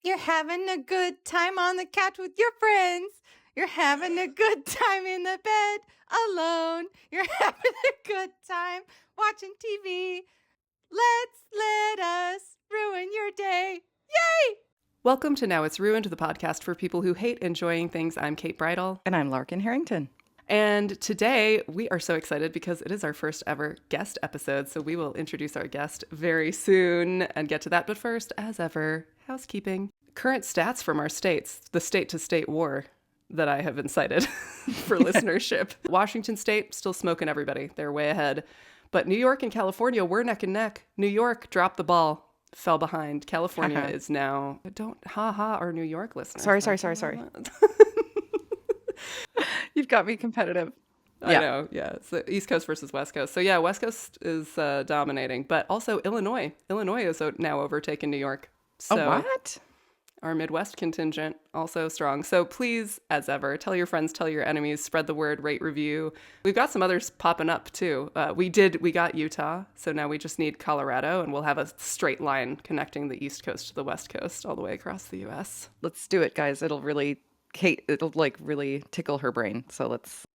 You're having a good time on the couch with your friends. You're having a good time in the bed alone. You're having a good time watching TV. Let us ruin your day. Yay! Welcome to Now It's Ruined, the podcast for people who hate enjoying things. I'm Kate Bridle. And I'm Larkin Harrington. And today we are so excited because it is our first ever guest episode. So we will introduce our guest very soon and get to that. But first, as ever, housekeeping. Current stats from our states, the state-to-state war that I have incited for listenership. Washington State, still smoking everybody. They're way ahead. But New York and California, we're neck and neck. New York dropped the ball, fell behind. California is now, don't our New York listeners. Sorry. You've got me competitive. I know, yeah. So East Coast versus West Coast. So yeah, West Coast is dominating, but also Illinois. Illinois is now overtaken New York. So what? Our Midwest contingent also strong. So please, as ever, tell your friends, tell your enemies, spread the word, rate, review. We've got some others popping up too. We got Utah, so now we just need Colorado, and we'll have a straight line connecting the East Coast to the West Coast all the way across the U.S. It'll do it, guys. It'll really tickle her brain. So let's.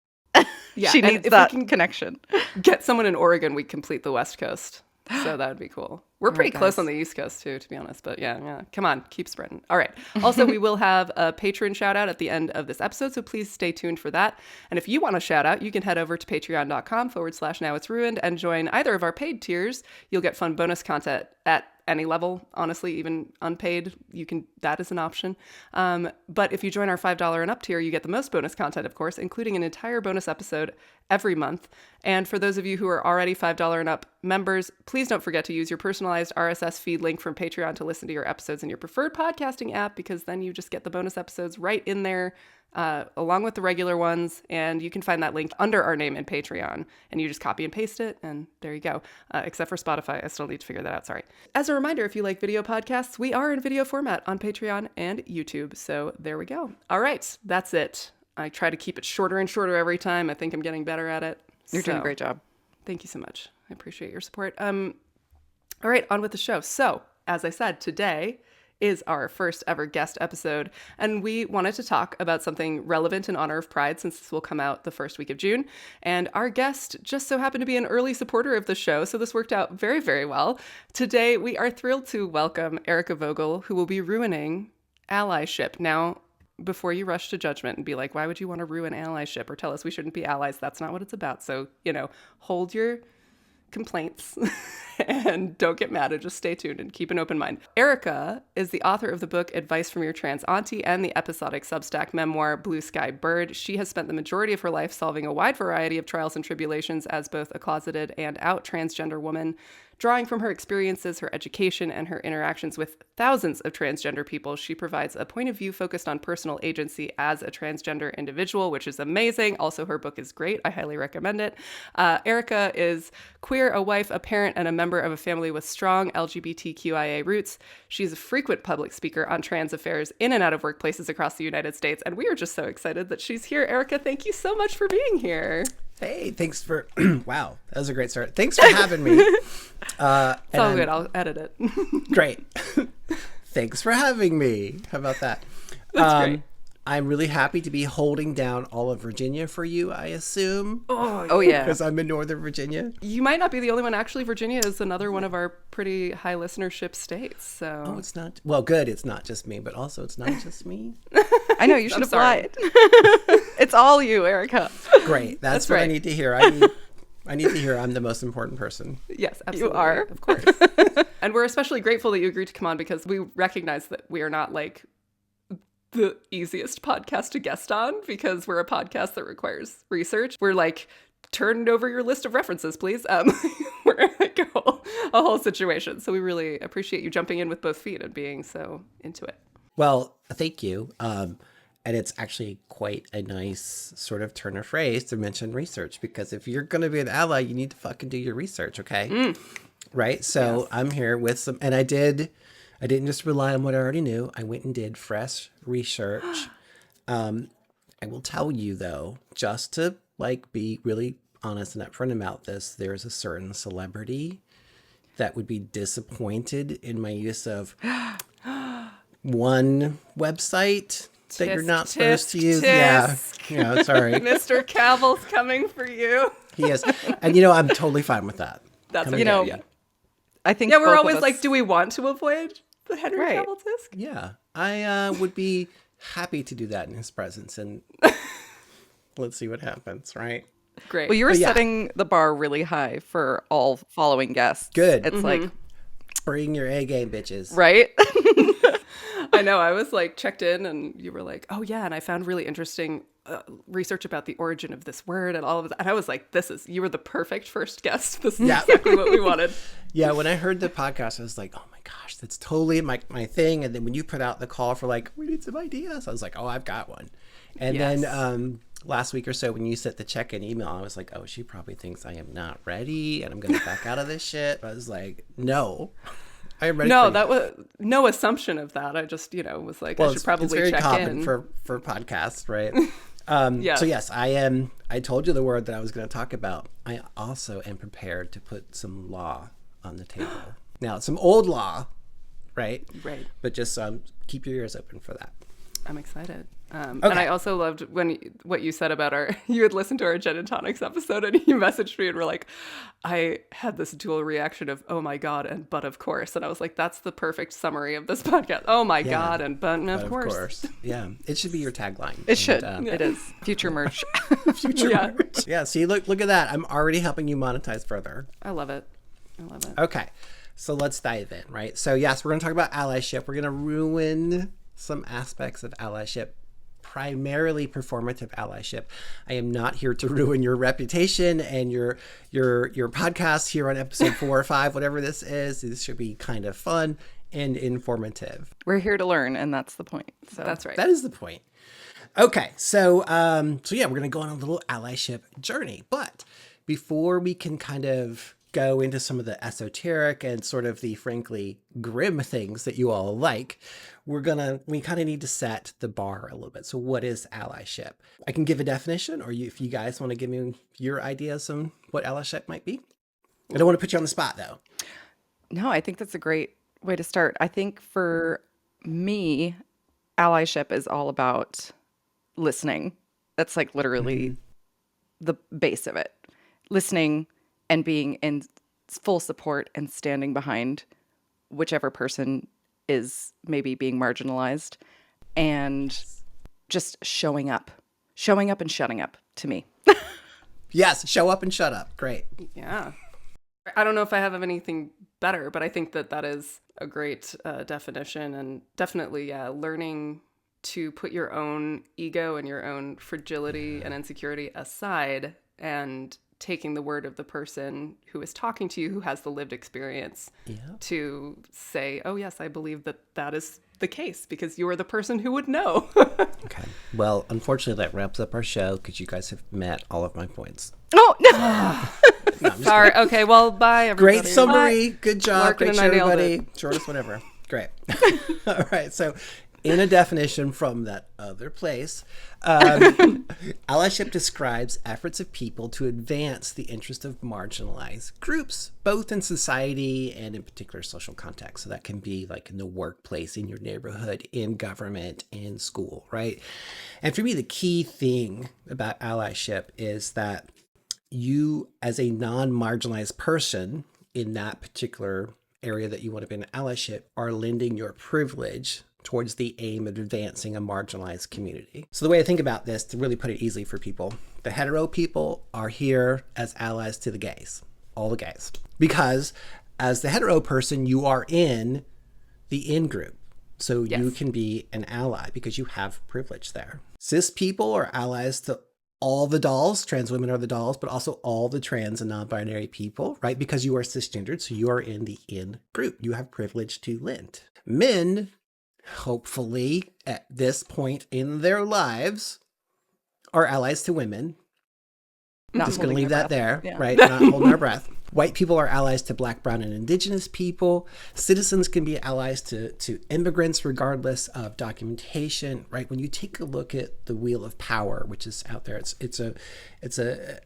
Yeah, she needs that connection. Get someone in Oregon, we complete the West Coast. So that would be cool. We're pretty close on the East Coast too, to be honest. But yeah. Come on, keep spreading. All right. Also, we will have a patron shout out at the end of this episode. So please stay tuned for that. And if you want a shout out, you can head over to patreon.com/Now It's Ruined and join either of our paid tiers. You'll get fun bonus content at any level, honestly, even unpaid. That is an option. But if you join our $5 and up tier, you get the most bonus content, of course, including an entire bonus episode every month. And for those of you who are already $5 and up members, please don't forget to use your personalized RSS feed link from Patreon to listen to your episodes in your preferred podcasting app, because then you just get the bonus episodes right in there, along with the regular ones. And you can find that link under our name in Patreon, and you just copy and paste it, and there you go. Except for Spotify. I still need to figure that out. Sorry. As a reminder, if you like video podcasts, we are in video format on Patreon and YouTube. So there we go. All right. That's it. I try to keep it shorter and shorter every time. I think I'm getting better at it. You're doing a great job. Thank you so much. I appreciate your support. All right, on with the show. So, as I said, today is our first ever guest episode, and we wanted to talk about something relevant in honor of Pride, since this will come out the first week of June. And our guest just so happened to be an early supporter of the show, so this worked out very, very well. Today, we are thrilled to welcome Erica Vogel, who will be ruining allyship. Now, before you rush to judgment and be like, why would you want to ruin allyship or tell us we shouldn't be allies? That's not what it's about. So, hold your complaints and don't get mad, and just stay tuned and keep an open mind. Erica is the author of the book Advice from Your Trans Aunty and the episodic Substack memoir Blue Sky Bird. She has spent the majority of her life solving a wide variety of trials and tribulations as both a closeted and out transgender woman. Drawing from her experiences, her education, and her interactions with thousands of transgender people, she provides a point of view focused on personal agency as a transgender individual, which is amazing. Also, her book is great. I highly recommend it. Erica is queer, a wife, a parent, and a member of a family with strong LGBTQIA roots. She's a frequent public speaker on trans affairs in and out of workplaces across the United States, and we are just so excited that she's here. Erica, thank you so much for being here. Hey, thanks for, wow, that was a great start. Thanks for having me. It's all good. I'll edit it. Great. Thanks for having me. How about that? That's great. I'm really happy to be holding down all of Virginia for you, I assume. Oh yeah. Because I'm in Northern Virginia. You might not be the only one. Actually, Virginia is another one of our pretty high listenership states. So. Oh, it's not. Well, good. It's not just me, but also it's not just me. I know, you should apply it. It's all you, Erica. Great. That's what right. I need to hear. I need to hear I'm the most important person. Yes, absolutely. You are. Of course. And we're especially grateful that you agreed to come on, because we recognize that we are not like the easiest podcast to guest on, because we're a podcast that requires research. We're like, turn over your list of references, please. We're like a whole situation. So we really appreciate you jumping in with both feet and being so into it. Well, thank you. And it's actually quite a nice sort of turn of phrase to mention research, because if you're going to be an ally, you need to fucking do your research, okay? Right? So yes. I'm here with some, and I didn't just rely on what I already knew. I went and did fresh research. I will tell you, though, just to be really honest and upfront about this, there's a certain celebrity that would be disappointed in my use of one website that you're Tisk, not supposed to tisk, use. tisk. Yeah, sorry. Mr. Cavill's coming for you. He is. And, I'm totally fine with that. That's Coming okay. at Yeah. you. I think Yeah, we're both of always us- like, do we want to avoid the Henry Right. Cavill tisk? Yeah, I would be happy to do that in his presence, and let's see what happens, right? Great. Well, you were But yeah. setting the bar really high for all following guests. Good. It's like, Bring your A game, bitches. right? I know. I was like checked in, and you were like, "Oh yeah," and I found really interesting research about the origin of this word and all of that. And I was like, you were the perfect first guest. This is exactly what we wanted." Yeah, when I heard the podcast, I was like, oh my gosh, that's totally my thing. And then when you put out the call for like, we need some ideas, I was like, oh, I've got one. And Yes. then last week or so, when you sent the check-in email, I was like, oh, she probably thinks I am not ready and I'm going to back out of this shit. But I was like, no, I am ready. No, for you. that was no assumption of that. I just, was like, I should probably it's very check common in. for podcasts, right? Yeah. So yes, I told you the word that I was going to talk about. I also am prepared to put some law on the table. Now, it's some old law, right? Right. But just keep your ears open for that. I'm excited. And Okay. I also loved what you said about you had listened to our Gin and Tonics episode, and you messaged me and were like, I had this dual reaction of, oh my God, and but of course. And I was like, that's the perfect summary of this podcast. Oh my God, and but But of course. Yeah, it should be your tagline. It should. And, It is. Future merch. future Yeah. merch. Yeah, see, look at that. I'm already helping you monetize further. I love it. I love it. Okay, so let's dive in, right? So yes, we're going to talk about allyship. We're going to ruin some aspects of allyship, primarily performative allyship. I am not here to ruin your reputation and your podcast here on episode 4 or 5, whatever this is. This should be kind of fun and informative. We're here to learn, and that's the point. So That's right. That is the point. Okay, so yeah, we're gonna go on a little allyship journey. But before we can kind of go into some of the esoteric and sort of the frankly grim things that you all like, we kind of need to set the bar a little bit. So what is allyship? I can give a definition, or if you guys want to give me your ideas on what allyship might be. I don't want to put you on the spot though. No, I think that's a great way to start. I think for me, allyship is all about listening. That's like literally the base of it. Listening and being in full support and standing behind whichever person is maybe being marginalized, and just showing up and shutting up to me. Yes, show up and shut up. Great. Yeah. I don't know if I have anything better, but I think that is a great definition, and definitely, yeah, learning to put your own ego and your own fragility and insecurity aside and taking the word of the person who is talking to you, who has the lived experience, to say, oh, yes, I believe that is the case because you are the person who would know. Okay. Well, unfortunately, that wraps up our show because you guys have met all of my points. Oh, no. No, I'm just Sorry. Okay, well, bye, everybody. Great summary. Good job. Larkin Great and show, I nailed everybody. Shortest whatever. Great. All right. So, in a definition from that other place, allyship describes efforts of people to advance the interest of marginalized groups, both in society and in particular social context. So that can be like in the workplace, in your neighborhood, in government, in school, right? And for me, the key thing about allyship is that you, as a non-marginalized person in that particular area that you want to be in allyship, are lending your privilege towards the aim of advancing a marginalized community. So the way I think about this, to really put it easily for people, the hetero people are here as allies to the gays, all the gays. Because as the hetero person, you are in the in-group. So you can be an ally because you have privilege there. Cis people are allies to all the dolls, trans women are the dolls, but also all the trans and non-binary people, right? Because you are cisgendered, so you are in the in-group. You have privilege to lend. Men, hopefully, at this point in their lives, are allies to women. Not Just going to holding leave their that breath. there, Yeah. right? Not holding our breath. White people are allies to Black, Brown, and Indigenous people. Citizens can be allies to immigrants regardless of documentation, right? When you take a look at the wheel of power, which is out there, it's a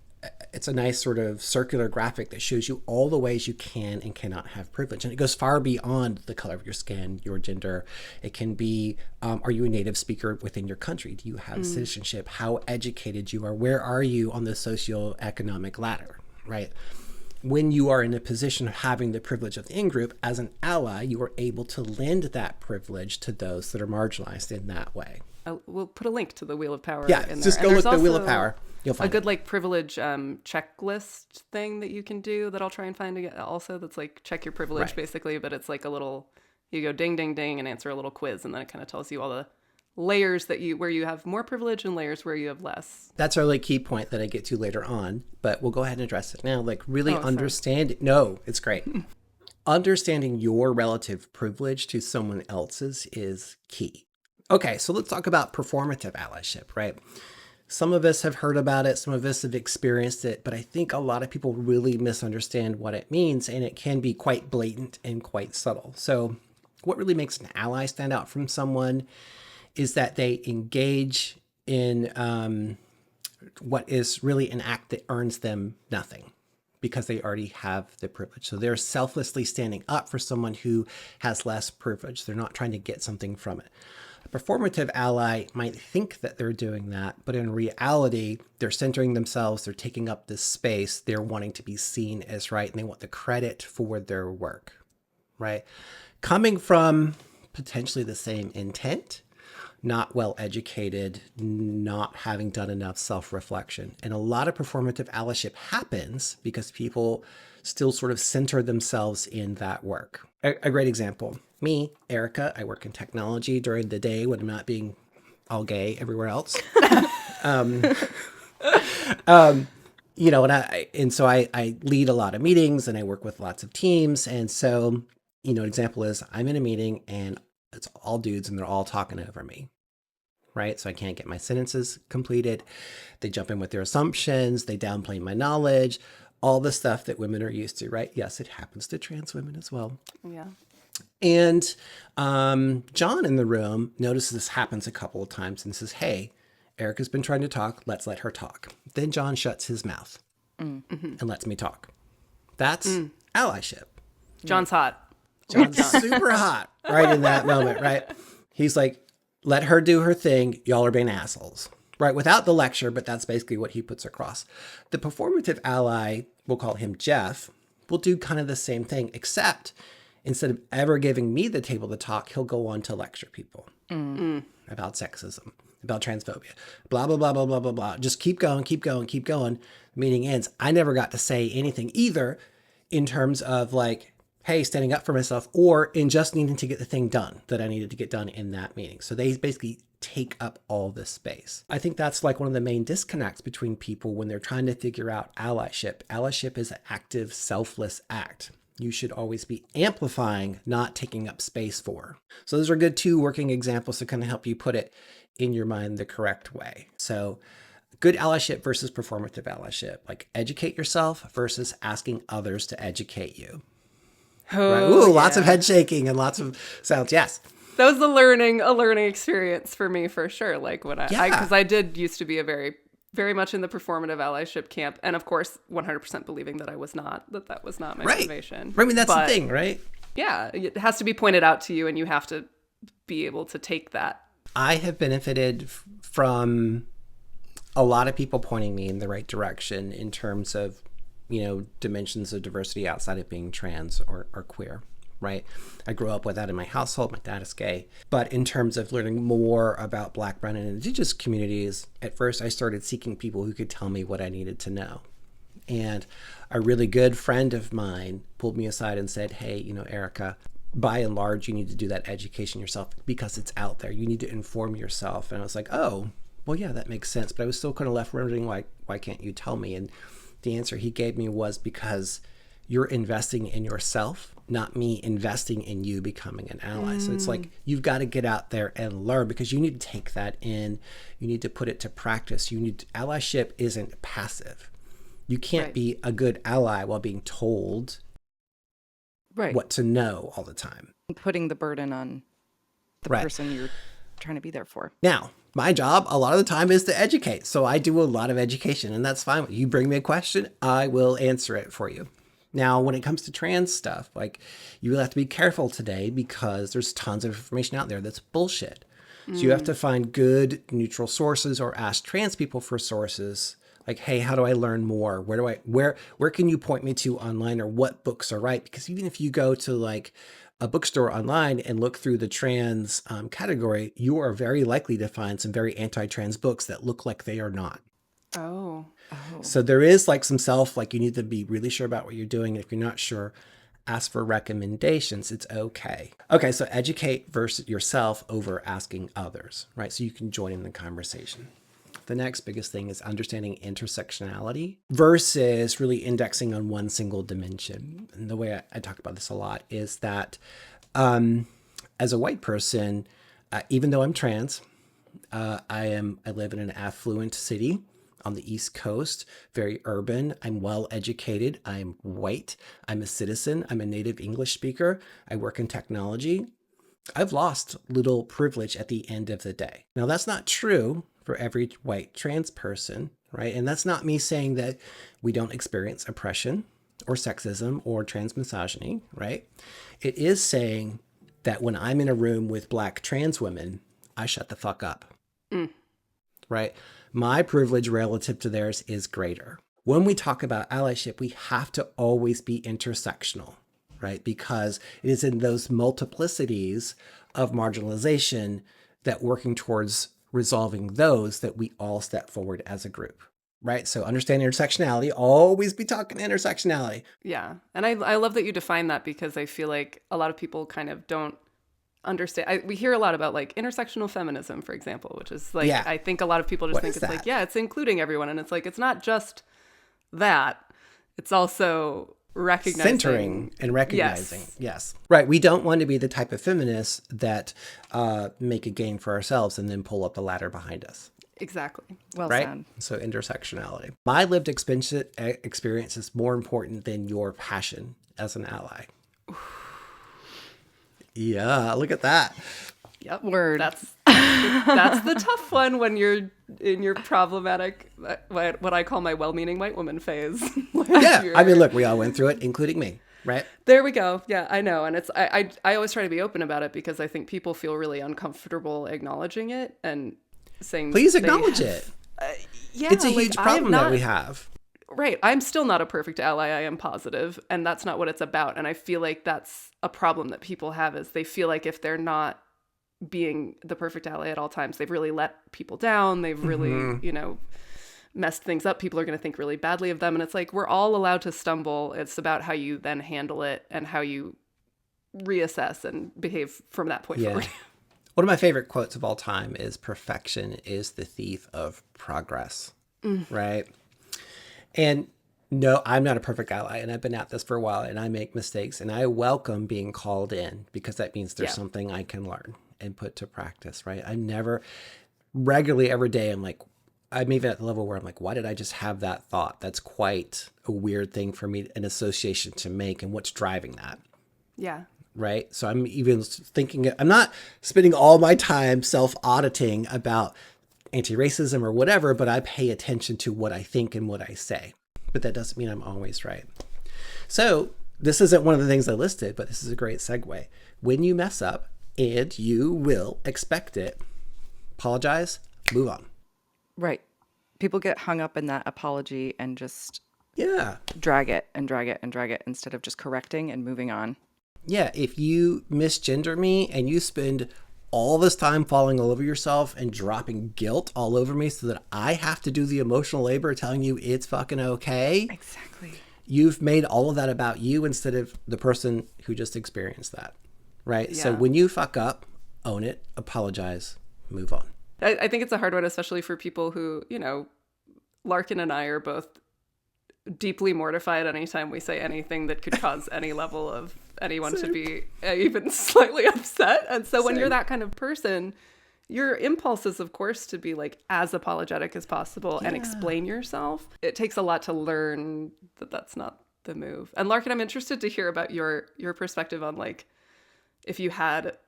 it's a nice sort of circular graphic that shows you all the ways you can and cannot have privilege. And it goes far beyond the color of your skin, your gender. It can be, are you a native speaker within your country? Do you have citizenship? How educated you are? Where are you on the socioeconomic ladder, right? When you are in a position of having the privilege of the in-group, as an ally, you are able to lend that privilege to those that are marginalized in that way. We'll put a link to the Wheel of Power Yeah, in there. just go look at the Wheel of Power. You'll find a good like privilege checklist thing that you can do that I'll try and find also. That's like check your privilege basically, but it's like a little, you go ding, ding, ding and answer a little quiz. And then it kind of tells you all the layers where you have more privilege and layers where you have less. That's our like key point that I get to later on, but we'll go ahead and address it now. Like really understand. No, it's great. Understanding your relative privilege to someone else's is key. Okay, so let's talk about performative allyship, right? Some of us have heard about it, some of us have experienced it, but I think a lot of people really misunderstand what it means, and it can be quite blatant and quite subtle. So what really makes an ally stand out from someone is that they engage in what is really an act that earns them nothing because they already have the privilege. So they're selflessly standing up for someone who has less privilege. They're not trying to get something from it. A performative ally might think that they're doing that, but in reality, they're centering themselves, they're taking up this space, they're wanting to be seen as right, and they want the credit for their work, right? Coming from potentially the same intent, not well educated, not having done enough self-reflection. And a lot of performative allyship happens because people still sort of center themselves in that work. A great example, me, Erica, I work in technology during the day when I'm not being all gay everywhere else. You know, and so I lead a lot of meetings and I work with lots of teams. And so, you know, an example is I'm in a meeting and it's all dudes and they're all talking over me, right? So I can't get my sentences completed. They jump in with their assumptions. They downplay my knowledge, all the stuff that women are used to, right? Yes, it happens to trans women as well. Yeah. And John in the room notices this happens a couple of times and says, hey, Erica's been trying to talk. Let's let her talk. Then John shuts his mouth and lets me talk. That's allyship. John's hot. John's super hot right in that moment, right? He's like, let her do her thing. Y'all are being assholes, right? Without the lecture, but that's basically what he puts across. The performative ally, we'll call him Jeff, will do kind of the same thing, except instead of ever giving me the table to talk, he'll go on to lecture people about sexism, about transphobia, blah, blah, blah, blah, blah, blah, blah. Just keep going, keep going, keep going. Meeting ends. I never got to say anything either in terms of like, hey, standing up for myself, or in just needing to get the thing done that I needed to get done in that meeting. So they basically take up all this space. I think that's like one of the main disconnects between people when they're trying to figure out allyship. Allyship is an active, selfless act. You should always be amplifying, not taking up space for. So those are good two working examples to kind of help you put it in your mind the correct way. So good allyship versus performative allyship, like educate yourself versus asking others to educate you. Oh, right? Ooh, lots of head shaking and lots of sounds. Yes. That was a learning experience for me for sure. Like when because I did used to be a very much in the performative allyship camp. And of course, 100% believing that I was not, that was not my motivation. I mean, that's the thing, right? Yeah. It has to be pointed out to you and you have to be able to take that. I have benefited from a lot of people pointing me in the right direction in terms of, you know, dimensions of diversity outside of being trans or queer, right? I grew up with that in my household. My dad is gay. But in terms of learning more about Black, brown, and Indigenous communities, at first I started seeking people who could tell me what I needed to know. And a really good friend of mine pulled me aside and said, hey, you know, Erica, by and large, you need to do that education yourself because it's out there. You need to inform yourself. And I was like, oh, well, yeah, that makes sense. But I was still kind of left wondering, like, why can't you tell me? And the answer he gave me was because you're investing in yourself, not me investing in you becoming an ally. So it's like, you've got to get out there and learn because you need to take that in. You need to put it to practice. Allyship isn't passive. You can't be a good ally while being told what to know all the time. Putting the burden on the person you're trying to be there for. Now, My job a lot of the time is to educate. So I do a lot of education, and that's fine. You bring me a question, I will answer it for you. Now, when it comes to trans stuff, like, you really have to be careful today because there's tons of information out there that's bullshit. So you have to find good neutral sources or ask trans people for sources. Like, hey, how do I learn more? Where can you point me to online, or what books are right? Because even if you go to like a bookstore online and look through the trans category, you are very likely to find some very anti-trans books that look like they are not. Oh. So there is like some like, you need to be really sure about what you're doing. If you're not sure, ask for recommendations. It's okay. Okay, so educate versus yourself over asking others, right? So you can join in the conversation. The next biggest thing is understanding intersectionality versus really indexing on one single dimension. And the way I talk about this a lot is that as a white person, even though I'm trans, I live in an affluent city on the East Coast, very urban. I'm well educated. I'm white. I'm a citizen. I'm a native English speaker. I work in technology. I've lost little privilege at the end of the day. Now, that's not true for every white trans person, right? And that's not me saying that we don't experience oppression or sexism or trans misogyny, right? It is saying that when I'm in a room with Black trans women, I shut the fuck up, right? My privilege relative to theirs is greater. When we talk about allyship, we have to always be intersectional, right? Because it is in those multiplicities of marginalization that working towards resolving those that we all step forward as a group, right? So understand intersectionality, always be talking intersectionality. Yeah. And I love that you define that, because I feel like a lot of people kind of don't understand. We hear a lot about like intersectional feminism, for example, which is like, I think a lot of people just think it's like, yeah, it's including everyone. And it's like, it's not just that. It's also recognizing. Centering and recognizing. Yes. Right. We don't want to be the type of feminists that make a gain for ourselves and then pull up the ladder behind us. Exactly. Well right? said. So intersectionality. My lived experience is more important than your passion as an ally. Yeah, look at that. Yep. Word. That's the tough one when you're in your problematic, what I call my well-meaning white woman phase. Yeah, I mean, look, we all went through it, including me, right? There we go. Yeah, I know. And it's I always try to be open about it, because I think people feel really uncomfortable acknowledging it and saying, please acknowledge it. Yeah, it's a huge problem that we have. Right. I'm still not a perfect ally. I am positive, and that's not what it's about. And I feel like that's a problem that people have, is they feel like if they're not being the perfect ally at all times, they've really let people down. They've really, messed things up. People are going to think really badly of them. And it's like, we're all allowed to stumble. It's about how you then handle it and how you reassess and behave from that point forward. One of my favorite quotes of all time is, perfection is the thief of progress, right? And no, I'm not a perfect ally, and I've been at this for a while, and I make mistakes, and I welcome being called in, because that means there's something I can learn and put to practice, right? I never regularly every day, I'm even at the level where I'm like, why did I just have that thought? That's quite a weird thing for me, an association to make, and what's driving that? Yeah. Right? So I'm even thinking, I'm not spending all my time self-auditing about anti-racism or whatever, but I pay attention to what I think and what I say. But that doesn't mean I'm always right. So this isn't one of the things I listed, but this is a great segue. When you mess up, and you will expect it, apologize, move on. Right. People get hung up in that apology and just drag it and drag it and drag it instead of just correcting and moving on. Yeah, if you misgender me and you spend all this time falling all over yourself and dropping guilt all over me so that I have to do the emotional labor telling you it's fucking okay. Exactly. You've made all of that about you instead of the person who just experienced that, right? Yeah. So when you fuck up, own it, apologize, move on. I think it's a hard one, especially for people who, Larkin and I are both deeply mortified anytime we say anything that could cause any level of anyone to be even slightly upset. And so when you're that kind of person, your impulse is, of course, to be like as apologetic as possible and explain yourself. It takes a lot to learn that that's not the move. And Larkin, I'm interested to hear about your perspective on, like, if you had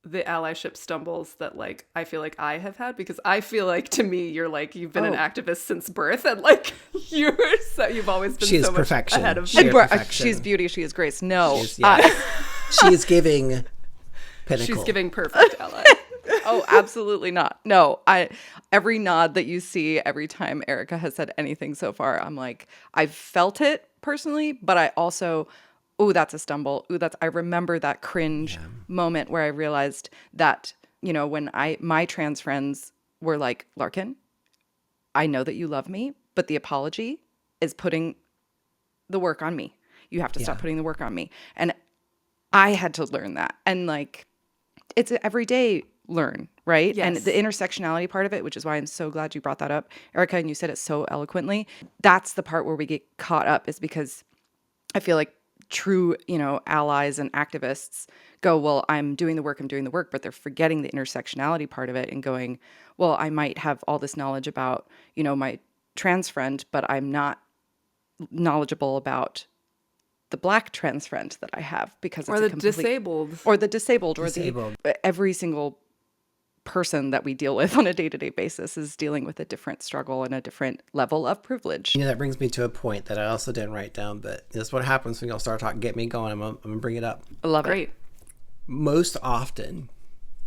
the allyship stumbles that like I feel like I have had, because I feel like to me you're like you've been an activist since birth, and like you've always been She is so much perfection. ahead of She is me. perfection. She's beauty, she is grace. No. She is giving pinnacle. She's giving perfect ally. Oh, absolutely not. No, every nod that you see every time Erica has said anything so far, I'm like, I've felt it personally, but I also, that's a stumble. I remember that cringe moment where I realized that, when my trans friends were like, Larkin, I know that you love me, but the apology is putting the work on me. You have to stop putting the work on me. And I had to learn that. And like, it's an everyday learn, right? Yes. And the intersectionality part of it, which is why I'm so glad you brought that up, Erica, and you said it so eloquently. That's the part where we get caught up, is because I feel like true, allies and activists go, well, I'm doing the work, but they're forgetting the intersectionality part of it and going, well, I might have all this knowledge about, my trans friend, but I'm not knowledgeable about the Black trans friend that I have, because Or it's the a complete, disabled. or the disabled, or every single person that we deal with on a day-to-day basis is dealing with a different struggle and a different level of privilege. That brings me to a point that I also didn't write down, but this is what happens when y'all start talking, get me going. I'm gonna bring it up. I love Great. it. Most often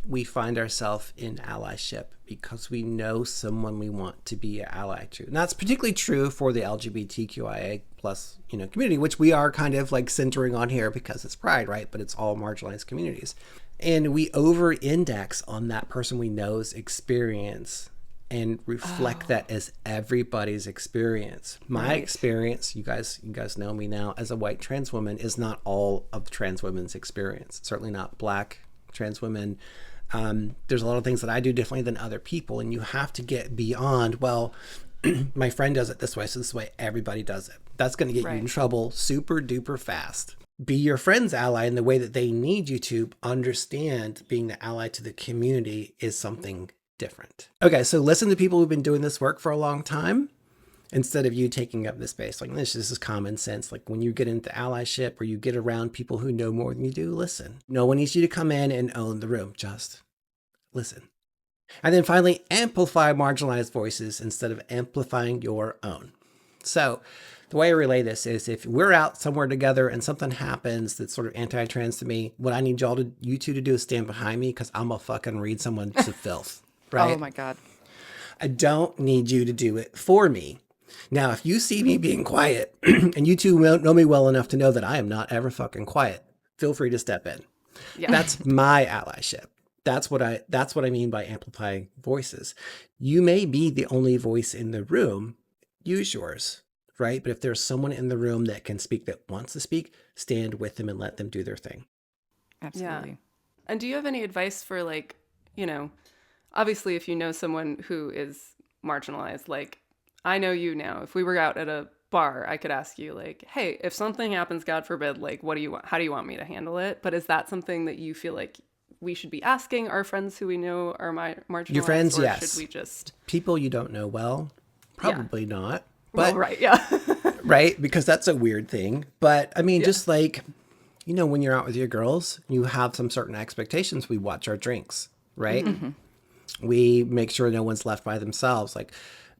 we find ourselves in allyship because we know someone we want to be an ally to. And that's particularly true for the LGBTQIA plus, community, which we are kind of like centering on here because it's Pride, right? But it's all marginalized communities. And we over-index on that person we know's experience and reflect that as everybody's experience. My experience, you guys know me now as a white trans woman, is not all of trans women's experience. Certainly not Black trans women. There's a lot of things that I do differently than other people, and you have to get beyond, well, my friend does it this way, so this way everybody does it. That's going to get you in trouble super duper fast. Be your friend's ally in the way that they need you to understand. Being the ally to the community is something different. Okay, so listen to people who've been doing this work for a long time instead of you taking up the space. Like, this is common sense. Like, when you get into allyship or you get around people who know more than you do, listen. No one needs you to come in and own the room. Just listen. And then finally, amplify marginalized voices instead of amplifying your own. So the way I relay this is, if we're out somewhere together and something happens that's sort of anti-trans to me, what I need you two to do is stand behind me, because I'm gonna fucking read someone to filth, right? Oh my God. I don't need you to do it for me. Now, if you see me being quiet and you two know me well enough to know that I am not ever fucking quiet, feel free to step in. Yeah. That's my allyship. That's what I mean by amplifying voices. You may be the only voice in the room. Use yours, right? But if there's someone in the room that can speak, that wants to speak, stand with them and let them do their thing. Absolutely. Yeah. And do you have any advice for, like, obviously if you know someone who is marginalized, like, I know you now, if we were out at a bar, I could ask you, like, hey, if something happens, God forbid, like, what do you want? How do you want me to handle it? But is that something that you feel like we should be asking our friends who we know are marginalized? Your friends, or yes. should we just... People you don't know well, probably not. But, well, right, yeah. right? Because that's a weird thing. But I mean, just like, when you're out with your girls, you have some certain expectations. We watch our drinks, right? Mm-hmm. We make sure no one's left by themselves. Like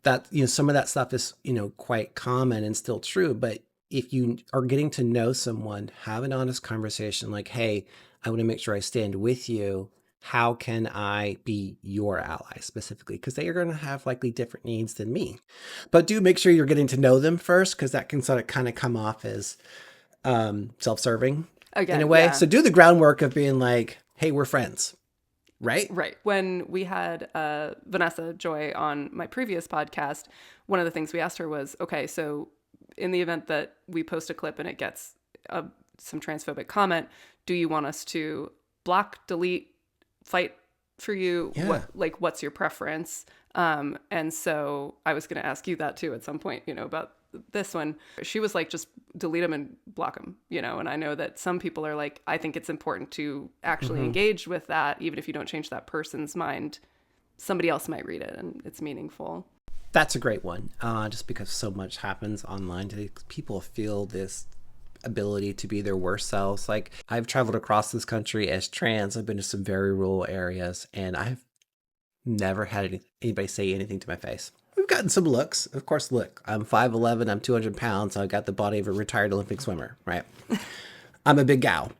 that, some of that stuff is, quite common and still true. But if you are getting to know someone, have an honest conversation like, hey, I want to make sure I stand with you. How can I be your ally specifically? Because they are going to have likely different needs than me. But do make sure you're getting to know them first, because that can sort of kind of come off as self-serving in a way. Yeah. So do the groundwork of being like, hey, we're friends, right? Right. When we had Vanessa Joy on my previous podcast, one of the things we asked her was, okay, so in the event that we post a clip and it gets some transphobic comment, do you want us to block, delete, fight for you? Yeah. What's your preference? And so I was going to ask you that too at some point, about this one. She was like, just delete them and block them, and I know that some people are like, I think it's important to actually engage with that. Even if you don't change that person's mind, somebody else might read it and it's meaningful. That's a great one. Just because so much happens online today, people feel this ability to be their worst selves. Like, I've traveled across this country as trans. I've been to some very rural areas, and I've never had anybody say anything to my face. We've gotten some looks. Of course, look, I'm 5'11", I'm 200 pounds. I've got the body of a retired Olympic swimmer, right? I'm a big gal.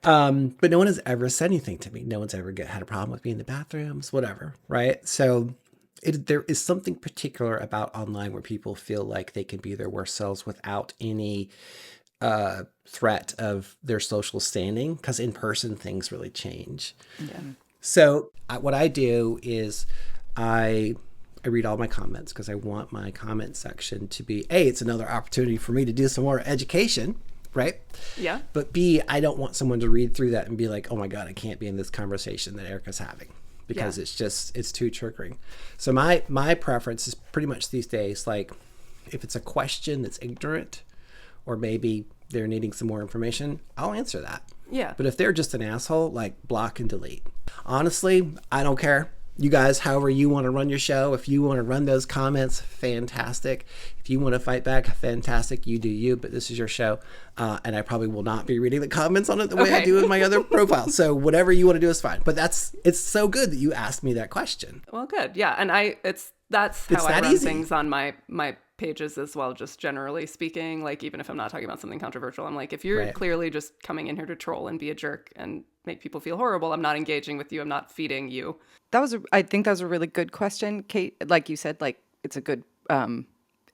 But no one has ever said anything to me. No one's ever had a problem with me in the bathrooms, whatever, right? So there is something particular about online where people feel like they can be their worst selves without any threat of their social standing, because in person things really change. Yeah. So what I do is I read all my comments, because I want my comment section to be, A, it's another opportunity for me to do some more education, right? Yeah. But B, I don't want someone to read through that and be like, oh my God, I can't be in this conversation that Erica's having, because it's too triggering. So my preference is pretty much these days, like, if it's a question that's ignorant, or maybe they're needing some more information, I'll answer that. Yeah. But if they're just an asshole, like, block and delete. Honestly, I don't care. You guys, however you want to run your show, if you want to run those comments, fantastic. If you want to fight back, fantastic. You do you, but this is your show. And I probably will not be reading the comments on it the way I do in my other profile. So whatever you want to do is fine. But it's so good that you asked me that question. Well, good. Yeah. And that's how I run things on my pages as well, just generally speaking. Like, even if I'm not talking about something controversial, I'm like, if you're clearly just coming in here to troll and be a jerk and make people feel horrible, I'm not engaging with you. I'm not feeding you. I think that was a really good question, Kate. Like you said, like, it's a good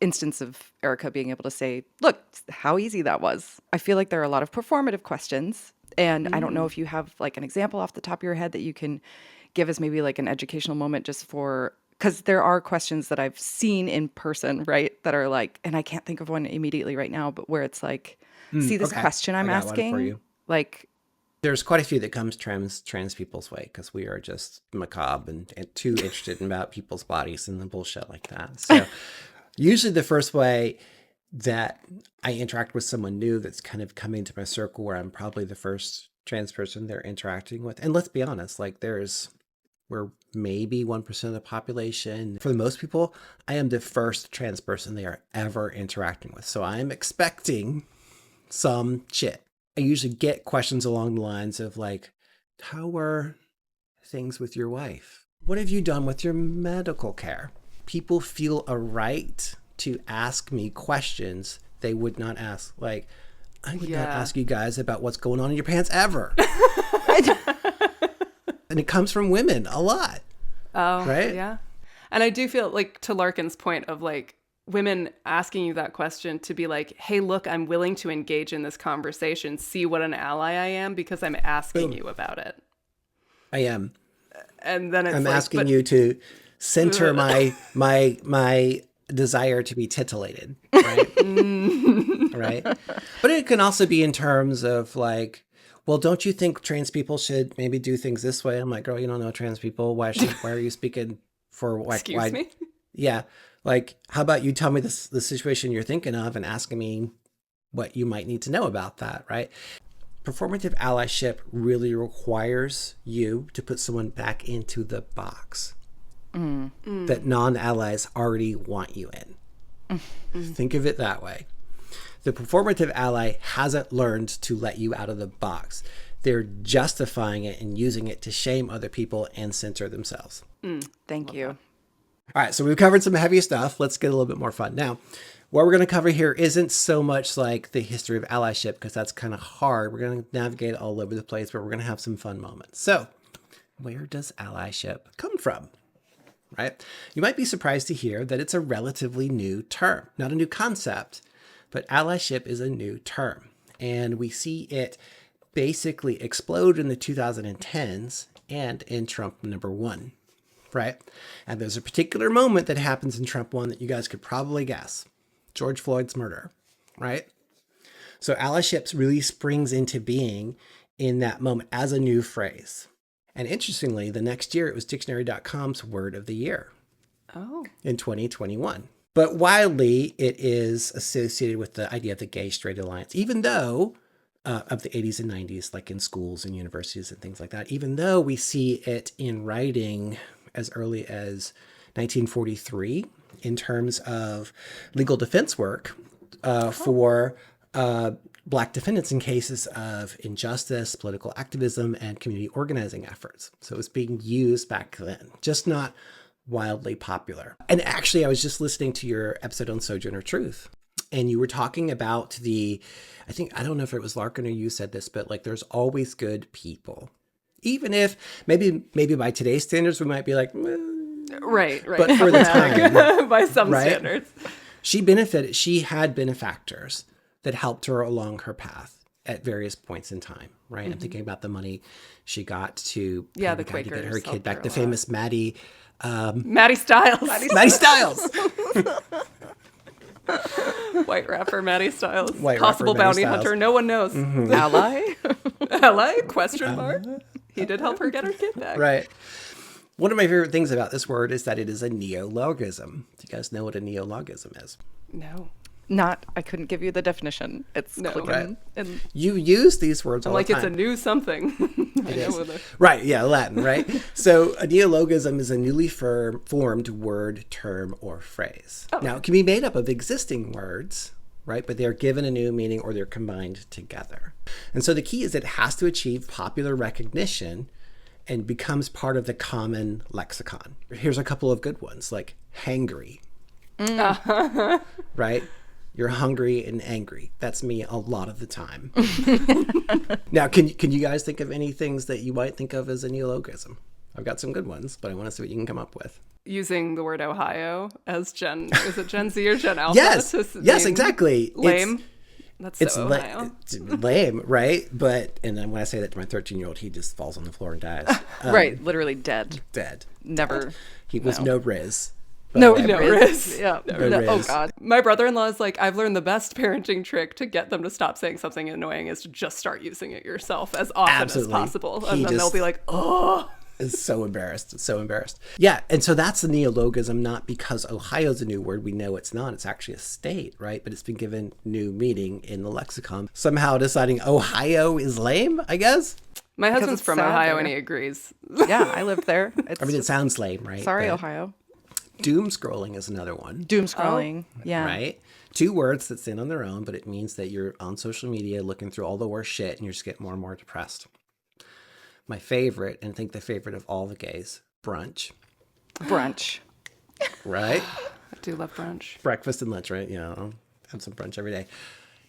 instance of Erica being able to say, look, how easy that was. I feel like there are a lot of performative questions, and I don't know if you have like an example off the top of your head that you can give us, maybe like an educational moment, just for, because there are questions that I've seen in person, right, that are like, and I can't think of one immediately right now, but where it's like, see this question I'm asking? For you. Like, there's quite a few that comes trans people's way, because we are just macabre and too interested about people's bodies and the bullshit like that. So usually the first way that I interact with someone new that's kind of coming to my circle, where I'm probably the first trans person they're interacting with. And let's be honest, like, we're maybe 1% of the population. For most people, I am the first trans person they are ever interacting with. So I am expecting some shit. I usually get questions along the lines of like, how were things with your wife? What have you done with your medical care? People feel a right to ask me questions they would not ask. Like, I would not ask you guys about what's going on in your pants ever. And it comes from women a lot. Oh, right? Yeah. And I do feel like, to Larkin's point of like, women asking you that question to be like, hey, look, I'm willing to engage in this conversation. See what an ally I am, because I'm asking you about it. I am. And then it's I'm asking you to center my desire to be titillated, right? Right. But it can also be in terms of like, well, don't you think trans people should maybe do things this way? I'm like, girl, you don't know trans people. Why are you speaking for like, Excuse me? Yeah. Like, how about you tell me the situation you're thinking of and asking me what you might need to know about that, right? Performative allyship really requires you to put someone back into the box that non-allies already want you in. Think of it that way. The performative ally hasn't learned to let you out of the box. They're justifying it and using it to shame other people and censor themselves. Thank you. That. All right, so we've covered some heavy stuff. Let's get a little bit more fun. Now, what we're going to cover here isn't so much like the history of allyship, because that's kind of hard. We're going to navigate all over the place, but we're going to have some fun moments. So, where does allyship come from? Right? You might be surprised to hear that it's a relatively new term, not a new concept, but allyship is a new term. And we see it basically explode in the 2010s and in Trump #1. Right? And there's a particular moment that happens in Trump 1 that you guys could probably guess. George Floyd's murder, right? So allyship really springs into being in that moment as a new phrase. And interestingly, the next year it was dictionary.com's word of the year. In 2021. But widely, it is associated with the idea of the gay-straight alliance, even though of the 80s and 90s, like in schools and universities and things like that, even though we see it in writing as early as 1943 in terms of legal defense work for Black defendants in cases of injustice, political activism, and community organizing efforts. So it was being used back then, just not wildly popular. And actually, I was just listening to your episode on Sojourner Truth, and you were talking about I don't know if it was Larkin or you said this, but like there's always good people. Even if maybe by today's standards, we might be like, right. But for the time, by some right? standards. She had benefactors that helped her along her path at various points in time, right? Mm-hmm. I'm thinking about the money she got to the get Quakers her kid back, the famous Maddie Styles. Maddie Styles. White rapper Maddie Styles. rapper Possible Maddie bounty Styles. hunter. No one knows. Mm-hmm. Ally? Question mark. He did help her get her kid back. Right. One of my favorite things about this word is that it is a neologism. Do you guys know what a neologism is? No. I couldn't give you the definition. It's clicking. Right. And You use these words all Like the it's time. a new something. It is. Right, yeah, Latin, right? So a neologism is a newly formed word, term, or phrase. Oh. Now, it can be made up of existing words, right? But they're given a new meaning or they're combined together. And so the key is it has to achieve popular recognition and becomes part of the common lexicon. Here's a couple of good ones, like hangry, right? You're hungry and angry. That's me a lot of the time. Now, can you guys think of any things that you might think of as a neologism? I've got some good ones, but I want to see what you can come up with. Using the word Ohio as is it Gen Z or Gen Alpha? Yes, Yes, exactly. Lame. That's It's so Ohio. lame, right? And then when I say that to my 13-year-old, he just falls on the floor and dies. right, literally dead. Dead. Never. He was no Riz. No, Riz. Yeah. No Oh Riz. God. My brother-in-law is like, I've learned the best parenting trick to get them to stop saying something annoying is to just start using it yourself as often Absolutely. as possible. He And then they'll just- be like, oh. Is so embarrassed. Yeah, and so that's the neologism, not because Ohio's a new word. We know it's not. It's actually a state, right? But it's been given new meaning in the lexicon. Somehow deciding Ohio is lame, I guess. My husband's it's from sad Ohio there. and he agrees. Yeah, I lived there. It's I mean, it just- sounds lame, right? sorry, But Ohio. Doom scrolling is another one, Doom scrolling. Yeah. right? Two words that stand on their own, but it means that you're on social media looking through all the worst shit and you're just getting more and more depressed. My favorite, and I think the favorite of all the gays, brunch, Brunch. right? I do love brunch. Breakfast and lunch, right? You know, have some brunch every day.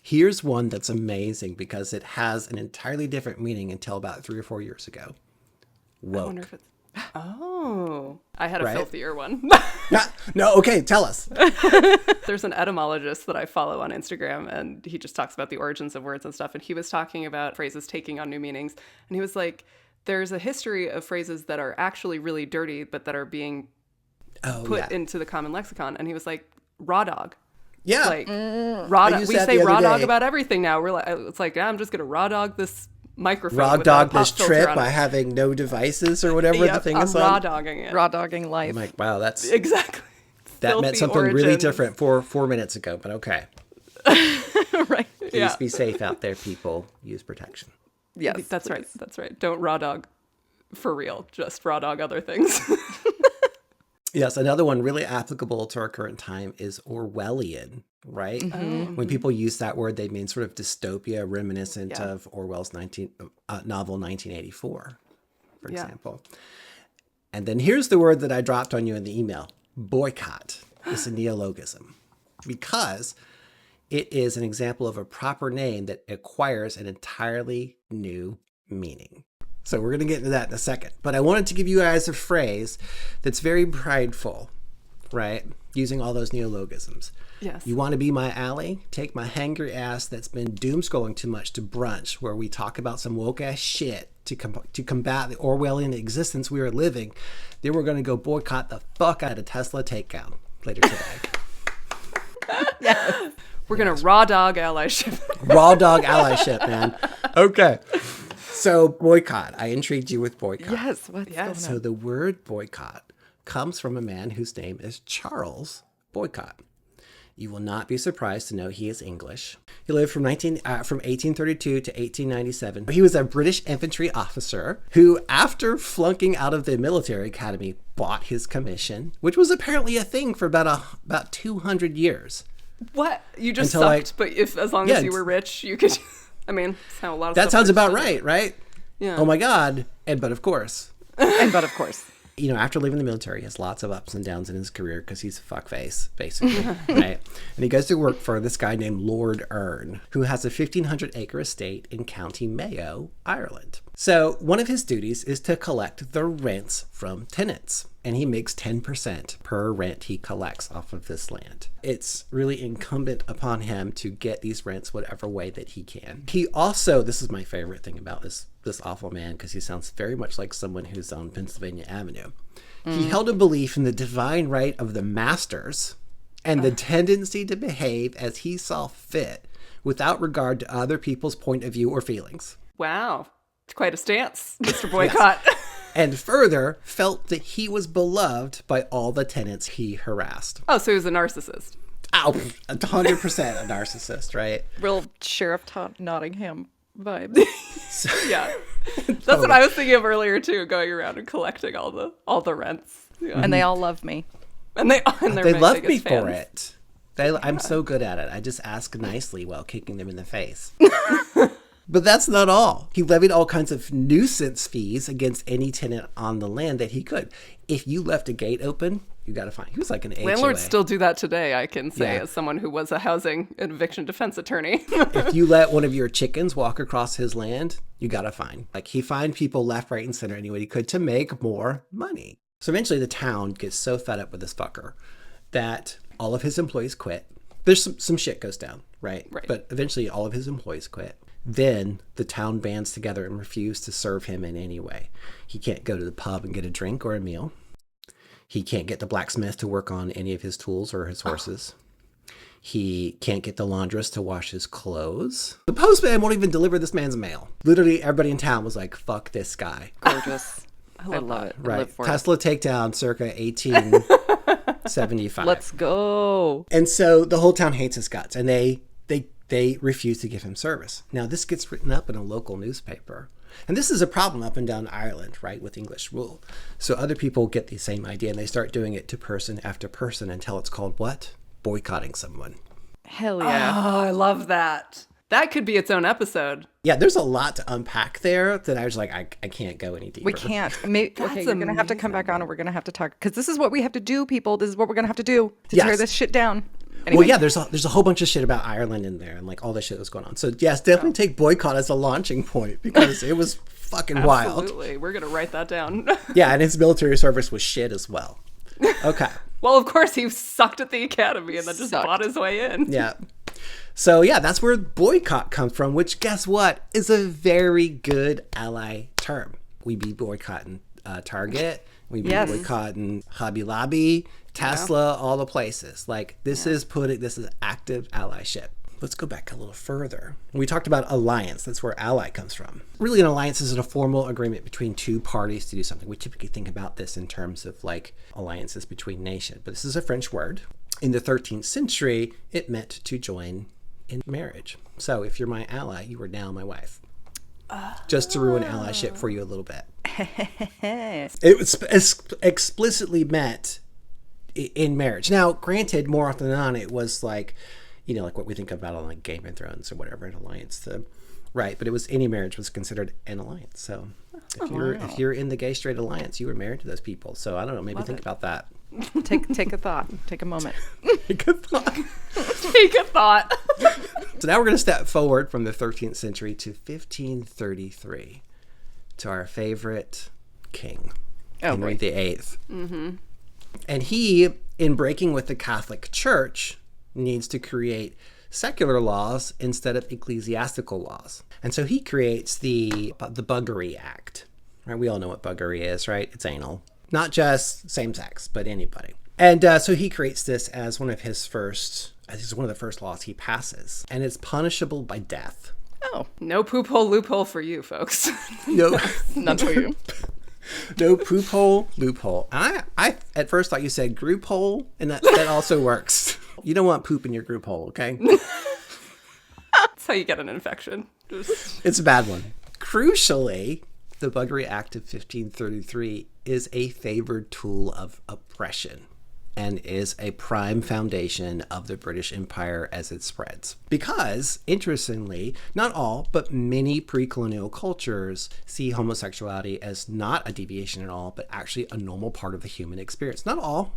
Here's one that's amazing because it has an entirely different meaning until about 3 or 4 years ago. I wonder Woke. if it's... Oh. I had a Right? filthier one. No, okay, tell us. There's an etymologist that I follow on Instagram, and he just talks about the origins of words and stuff. And he was talking about phrases taking on new meanings. And he was like, there's a history of phrases that are actually really dirty, but that are being put into the common lexicon. And he was like, raw dog. Yeah. Like, raw dog. used We that say the other raw dog day. about everything now. We're like, it's like, yeah, I'm just going to raw dog this microphone. Raw with a dog pop this filter trip on by it. having no devices or whatever the Yep, thing I'm is raw on. dogging it. Raw dogging life. I'm like, wow, that's Exactly. that meant Filthy something really origins. different 4 minutes ago, but okay. right. Please Yeah. be safe out there, people. Use protection. Yes. That's right. That's right. Don't raw dog for real. Just raw dog other things. Yes, another one really applicable to our current time is Orwellian, right? When people use that word, they mean sort of dystopia reminiscent of Orwell's novel 1984, for example. And then here's the word that I dropped on you in the email. Boycott is a neologism because it is an example of a proper name that acquires an entirely new meaning. So we're going to get into that in a second. But I wanted to give you guys a phrase that's very prideful, right? Using all those neologisms. Yes. You want to be my ally? Take my hangry ass that's been doom scrolling too much to brunch, where we talk about some woke ass shit to combat the Orwellian existence we are living. Then we're going to go boycott the fuck out of Tesla takedown later today. Yes. We're going to raw dog allyship. Raw dog allyship, man. Okay. So boycott. I intrigued you with boycott. Yes. What's going on? So the word boycott comes from a man whose name is Charles Boycott. You will not be surprised to know he is English. He lived from 1832 to 1897. He was a British infantry officer who, after flunking out of the military academy, bought his commission, which was apparently a thing for about 200 years. What? You just Until, sucked, but as long as you were rich, you could. I mean, that's how a lot of That stuff sounds works, about doesn't it? right? Yeah. Oh my God. But of course. But of course. You know, after leaving the military, he has lots of ups and downs in his career because he's a fuckface, basically, right? And he goes to work for this guy named Lord Erne, who has a 1,500-acre estate in County Mayo, Ireland. So one of his duties is to collect the rents from tenants, and he makes 10% per rent he collects off of this land. It's really incumbent upon him to get these rents whatever way that he can. He also, this is my favorite thing about this awful man, because he sounds very much like someone who's on Pennsylvania Avenue. He held a belief in the divine right of the masters and the tendency to behave as he saw fit without regard to other people's point of view or feelings. Wow. It's quite a stance, Mr. Boycott. Yes. And further, felt that he was beloved by all the tenants he harassed. Oh, so he was a narcissist. Ow, 100% a narcissist, right? Real Sheriff Nottingham vibes. Yeah. That's what I was thinking of earlier too, going around and collecting all the rents. Yeah. And they all love me. And they're They my love me biggest for fans. it. I'm so good at it. I just ask nicely while kicking them in the face. But that's not all. He levied all kinds of nuisance fees against any tenant on the land that he could. If you left a gate open, you got to find. He was like an HOA. Landlords still do that today, I can say, Yeah. as someone who was a housing and eviction defense attorney. If you let one of your chickens walk across his land, you got to fine. Like, he fined people left, right, and center any way he could to make more money. So eventually the town gets so fed up with this fucker that all of his employees quit. There's some shit goes down, right? But eventually all of his employees quit. Then the town bands together and refuse to serve him in any way. He can't go to the pub and get a drink or a meal. He can't get the blacksmith to work on any of his tools or his horses. He can't get the laundress to wash his clothes. The postman won't even deliver this man's mail. Literally everybody in town was like, fuck this guy. Gorgeous. I love it. I Right. live for Tesla takedown circa 1875. Let's go. And so the whole town hates his guts, and they refuse to give him service. Now, this gets written up in a local newspaper. And this is a problem up and down Ireland, right, with English rule. So other people get the same idea, and they start doing it to person after person until it's called what? Boycotting someone. Hell yeah. Oh, I love that. That could be its own episode. Yeah, there's a lot to unpack there that I was like, I can't go any deeper. We can't. Maybe, okay, you're going to have to come back on and we're going to have to talk. Because this is what we have to do, people. This is what we're going to have to do to tear this shit down. Anyway. Well, yeah, there's a whole bunch of shit about Ireland in there and like all the shit that's going on. So yes, definitely take boycott as a launching point because it was fucking wild. Absolutely. We're going to write that down. Yeah, and his military service was shit as well. Okay. Well, of course, he sucked at the academy and then just bought his way in. Yeah. So yeah, that's where boycott comes from, which guess what is a very good ally term. We be boycotting Target. We be boycotting Hobby Lobby, Tesla, all the places. Like this is active allyship. Let's go back a little further. We talked about alliance. That's where ally comes from. Really, an alliance is a formal agreement between two parties to do something. We typically think about this in terms of like alliances between nations, but this is a French word. In the 13th century, it meant to join in marriage. So if you're my ally, you are now my wife. Just to ruin allyship for you a little bit. It was explicitly meant in marriage. Now, granted, more often than not, it was like, you know, like what we think about on like Game of Thrones or whatever, an alliance. Right, but it was any marriage was considered an alliance. So if you're in the gay straight alliance, you were married to those people. So I don't know, maybe think about that. Take a thought. Take a moment. Take a thought. Take a thought. So now we're going to step forward from the 13th century to 1533 to our favorite king, Henry VIII. Mm-hmm. And he, in breaking with the Catholic Church, needs to create secular laws instead of ecclesiastical laws. And so he creates the Buggery Act. Right? We all know what buggery is, right? It's anal. Not just same sex, but anybody. And so he creates this as one of his first, I think it's one of the first laws he passes. And it's punishable by death. Oh, no poop hole loophole for you, folks. No, Not for you. no poop hole loophole. I at first thought you said group hole, and that also works. You don't want poop in your group hole, okay? That's how you get an infection. It's a bad one. Crucially, the Buggery Act of 1533 is a favored tool of oppression and is a prime foundation of the British Empire as it spreads. Because, interestingly, not all, but many pre-colonial cultures see homosexuality as not a deviation at all, but actually a normal part of the human experience. Not all,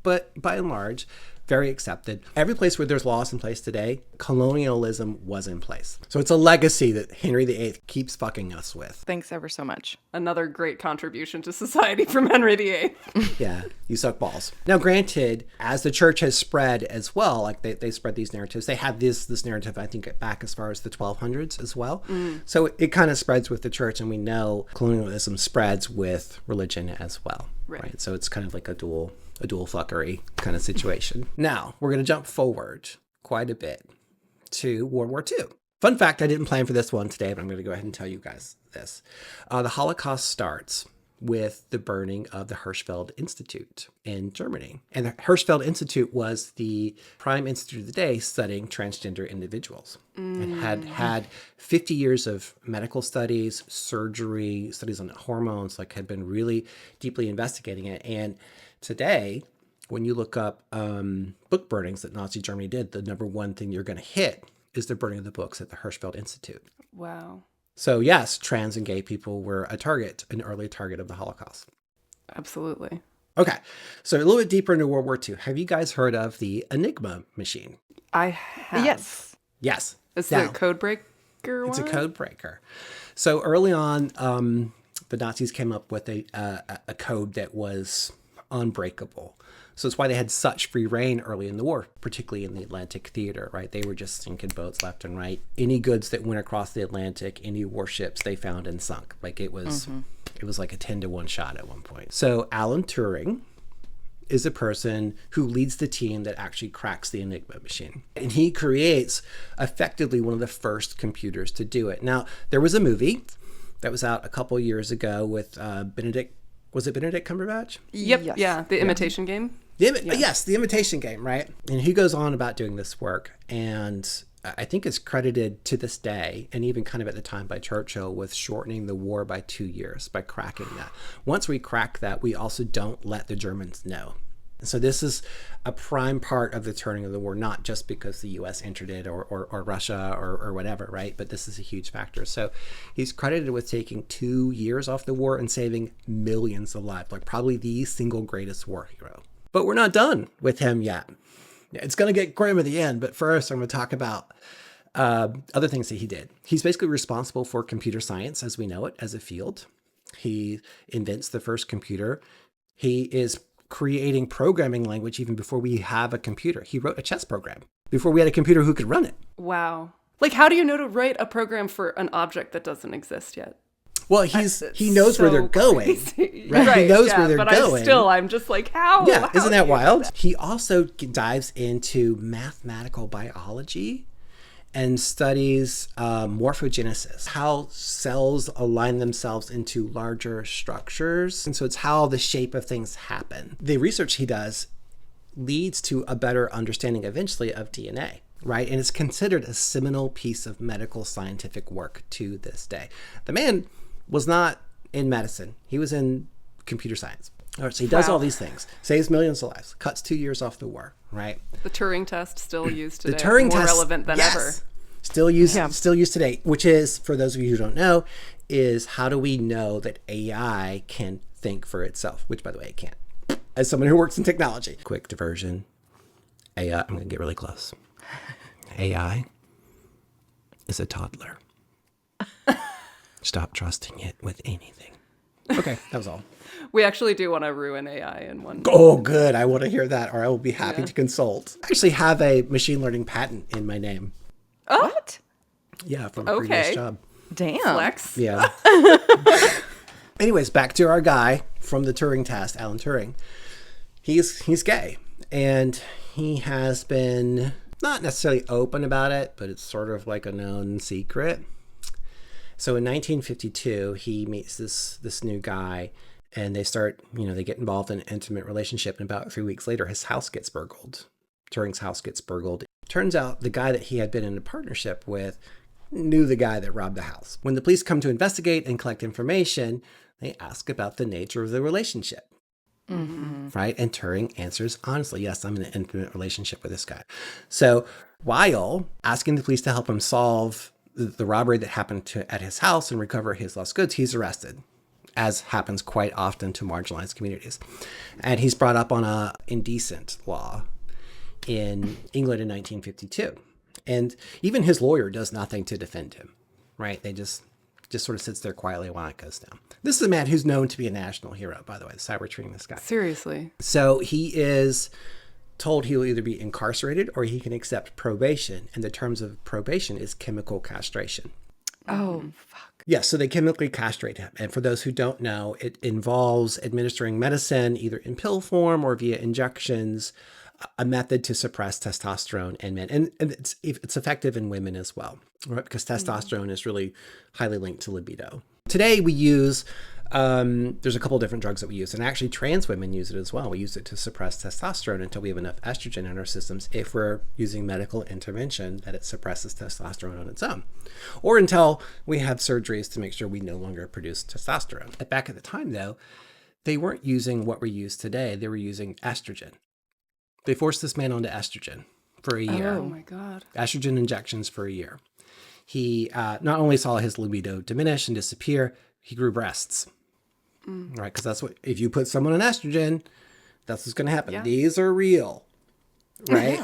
but by and large, very accepted. Every place where there's laws in place today, colonialism was in place. So it's a legacy that Henry VIII keeps fucking us with. Thanks ever so much. Another great contribution to society from Henry VIII. Yeah, you suck balls. Now, granted, as the church has spread as well, like they spread these narratives. They had this narrative, I think, back as far as the 1200s as well. So it kind of spreads with the church, and we know colonialism spreads with religion as well. Right? So it's kind of like a dual fuckery kind of situation. Now, we're going to jump forward quite a bit to World War II. Fun fact, I didn't plan for this one today, but I'm going to go ahead and tell you guys this. The Holocaust starts with the burning of the Hirschfeld Institute in Germany. And the Hirschfeld Institute was the prime institute of the day studying transgender individuals. And had 50 years of medical studies, surgery, studies on hormones, like had been really deeply investigating it. And today, when you look up book burnings that Nazi Germany did, the number one thing you're going to hit is the burning of the books at the Hirschfeld Institute. Wow. So yes, trans and gay people were an early target of the Holocaust. Absolutely. Okay, so a little bit deeper into World War II. Have you guys heard of the Enigma machine? I have. Yes. It's Now, the code breaker one? it's a code breaker. So early on, the Nazis came up with a code that was unbreakable. So it's why they had such free reign early in the war, particularly in the Atlantic theater, right? They were just sinking boats left and right. Any goods that went across the Atlantic, any warships they found and sunk. Like it was like a 10-to-1 shot at one point. So Alan Turing is a person who leads the team that actually cracks the Enigma machine. And he creates effectively one of the first computers to do it. Now, there was a movie that was out a couple years ago with Benedict Cumberbatch? Yep. Yes. Yeah. The Imitation Game. Yes, the Imitation Game, right? And he goes on about doing this work, and I think it's credited to this day, and even kind of at the time by Churchill, with shortening the war by 2 years, by cracking that. Once we crack that, we also don't let the Germans know. So this is a prime part of the turning of the war, not just because the U.S. entered it or Russia or whatever, right? But this is a huge factor. So he's credited with taking 2 years off the war and saving millions of lives, like probably the single greatest war hero. But we're not done with him yet. It's going to get grim at the end, but first I'm going to talk about other things that he did. He's basically responsible for computer science as we know it as a field. He invents the first computer. He is creating programming language even before we have a computer. He wrote a chess program before we had a computer who could run it. Wow. Like, how do you know to write a program for an object that doesn't exist yet? Well, he knows where they're going. Right? He knows where they're going. I'm just like, how? Yeah, isn't that wild? He also dives into mathematical biology and studies morphogenesis, how cells align themselves into larger structures. And so it's how the shape of things happen. The research he does leads to a better understanding eventually of DNA, right? And it's considered a seminal piece of medical scientific work to this day. The man was not in medicine. He was in computer science. All right, so he does all these things, saves millions of lives, cuts 2 years off the war, right? The Turing test still used today. The Turing more test, relevant than ever. Still used today, which is, for those of you who don't know, is how do we know that AI can think for itself, which, by the way, it can't. As someone who works in technology. Quick diversion. AI, I'm going to get really close. AI is a toddler. Stop trusting it with anything. Okay, that was all. We actually do want to ruin AI in one. Oh, good. I want to hear that, or I will be happy to consult. I actually have a machine learning patent in my name. Oh. What? Yeah, from a previous job. Damn. Flex. Yeah. Anyways, back to our guy from the Turing test, Alan Turing. He's gay, and he has been not necessarily open about it, but it's sort of like a known secret. So in 1952, he meets this new guy, and they start, they get involved in an intimate relationship. And about 3 weeks later, his house gets burgled. Turing's house gets burgled. Turns out the guy that he had been in a partnership with knew the guy that robbed the house. When the police come to investigate and collect information, they ask about the nature of the relationship. right? And Turing answers honestly, yes, I'm in an intimate relationship with this guy. So while asking the police to help him solve the robbery that happened at his house and recover his lost goods, he's arrested, as happens quite often to marginalized communities. And he's brought up on a indecent law in England in 1952. And even his lawyer does nothing to defend him, right? They just sort of sits there quietly while it goes down. This is a man who's known to be a national hero, by the way. That's how we're treating this guy. Seriously. So he is told he will either be incarcerated or he can accept probation. And the terms of probation is chemical castration. Oh, fuck. Yeah, so they chemically castrate him. And for those who don't know, it involves administering medicine either in pill form or via injections, a method to suppress testosterone in men. And it's effective in women as well, right? Because testosterone is really highly linked to libido. Today we use, there's a couple of different drugs that we use, and actually trans women use it as well. We use it to suppress testosterone until we have enough estrogen in our systems, if we're using medical intervention, that it suppresses testosterone on its own. Or until we have surgeries to make sure we no longer produce testosterone. Back at the time though, they weren't using what we use today. They were using estrogen. They forced this man onto estrogen for a year. Oh my God. Estrogen injections for a year. He not only saw his libido diminish and disappear, he grew breasts. Right? Because that's what, if you put someone on estrogen, that's what's going to happen. Yeah. These are real. Right?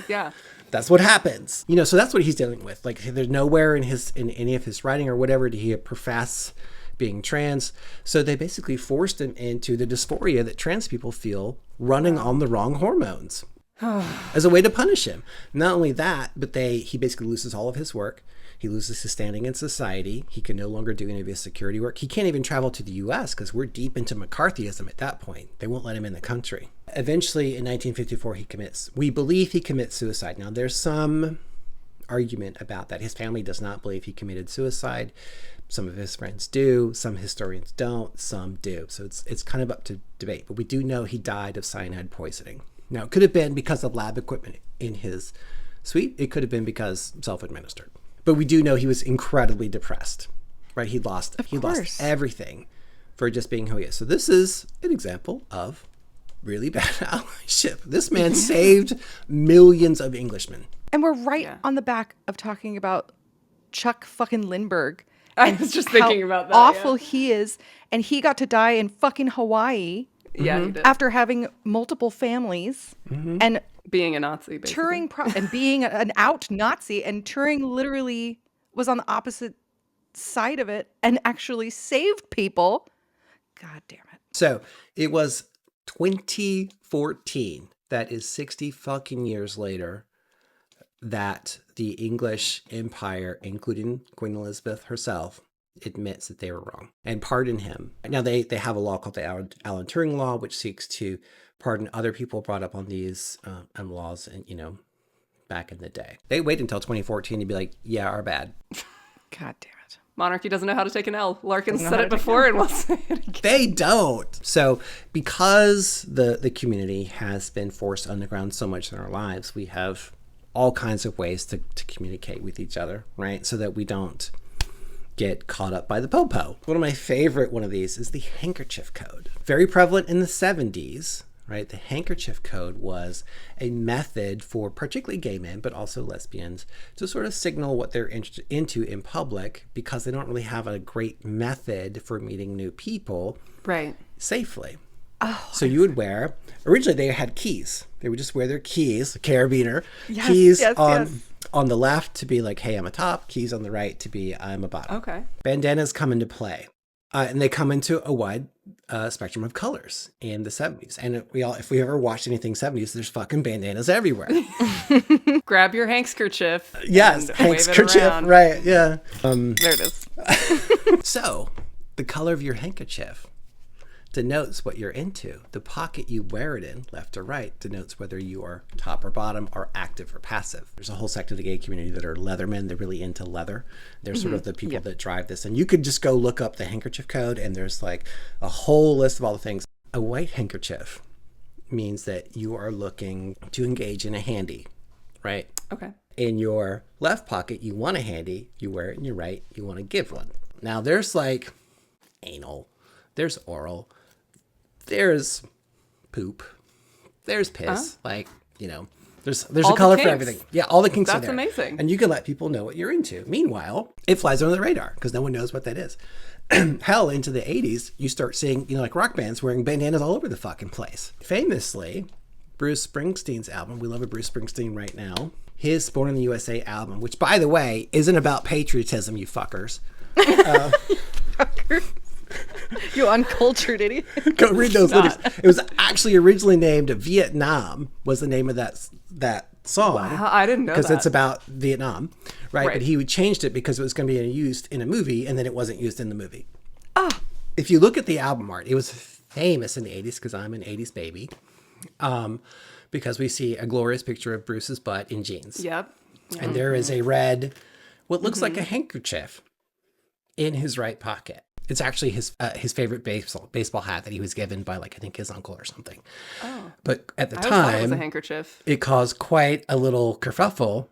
Yeah. That's what happens. You know, so that's what he's dealing with. Like, there's nowhere in any of his writing or whatever did he profess being trans. So they basically forced him into the dysphoria that trans people feel running on the wrong hormones as a way to punish him. Not only that, but he basically loses all of his work. He loses his standing in society. He can no longer do any of his security work. He can't even travel to the US because we're deep into McCarthyism at that point. They won't let him in the country. Eventually in 1954, we believe he commits suicide. Now there's some argument about that. His family does not believe he committed suicide. Some of his friends do, some historians don't, some do. So it's kind of up to debate. But we do know he died of cyanide poisoning. Now, it could have been because of lab equipment in his suite. It could have been because self-administered. But we do know he was incredibly depressed, right? He lost everything for just being who he is. So this is an example of really bad allyship. This man saved millions of Englishmen. And we're right on the back of talking about Chuck fucking Lindbergh. I was just thinking about that. Awful he is. And he got to die in fucking Hawaii. Yeah, he did. After having multiple families and Being a Nazi, basically. Turing and being an out Nazi, and Turing literally was on the opposite side of it and actually saved people. God damn it. So it was 2014, that is 60 fucking years later, that the English Empire, including Queen Elizabeth herself, admits that they were wrong and pardon him. Now they have a law called the Alan Turing Law, which seeks to pardon other people brought up on these laws, and back in the day. They wait until 2014 to be like, yeah, our bad. God damn it. Monarchy doesn't know how to take an L. Larkin said it before and we'll say it again. They don't. So because the community has been forced underground so much in our lives, we have all kinds of ways to communicate with each other, right? So that we don't get caught up by the popo. One of my favorite one of these is the handkerchief code. Very prevalent in the 70s, right? The handkerchief code was a method for particularly gay men, but also lesbians, to sort of signal what they're into in public, because they don't really have a great method for meeting new people safely. Oh, so you would wear, originally they had keys. They would just wear their keys, carabiner, Yes, keys yes. on the left to be like, hey, I'm a top, keys on the right to be, I'm a bottom. Okay. Bandanas come into play. And they come into a wide spectrum of colors in the 70s. And if we ever watched anything 70s, there's fucking bandanas everywhere. Grab your handkerchief. Yes, and wave it handkerchief, around. right, yeah. There it is. So, the color of your handkerchief denotes what you're into. The pocket you wear it in, left or right, denotes whether you are top or bottom, or active or passive. There's a whole sect of the gay community that are leathermen. They're really into leather. They're sort of the people that drive this. And you could just go look up the handkerchief code, and there's like a whole list of all the things. A white handkerchief means that you are looking to engage in a handy, right? Okay. In your left pocket, you want a handy. You wear it in your right. You want to give one. Now, there's like anal. There's oral. there's poop, there's piss, like, you know, there's All a the color for kinks. everything. Yeah, all the kinks are That's there. amazing. And you can let people know what you're into. Meanwhile, it flies under the radar because no one knows what that is. Hell, into the 80s, you start seeing, you know, like rock bands wearing bandanas all over the fucking place. Famously, Bruce Springsteen's album, we love a Bruce Springsteen right now, his Born in the USA album, which, by the way, isn't about patriotism, you fuckers. You uncultured idiot. Go read those lyrics. It was actually originally named Vietnam, was the name of that song. Wow, I didn't know that. Because it's about Vietnam, right? Right. But he changed it because it was going to be used in a movie, and then it wasn't used in the movie. If you look at the album art, it was famous in the 80s because I'm an 80s baby. Because we see a glorious picture of Bruce's butt in jeans. Yep. And there is a red, what looks like a handkerchief in his right pocket. It's actually his favorite baseball hat that he was given by, like, I think his uncle or something. Oh. But at the I always thought it was a time, handkerchief. it caused quite a little kerfuffle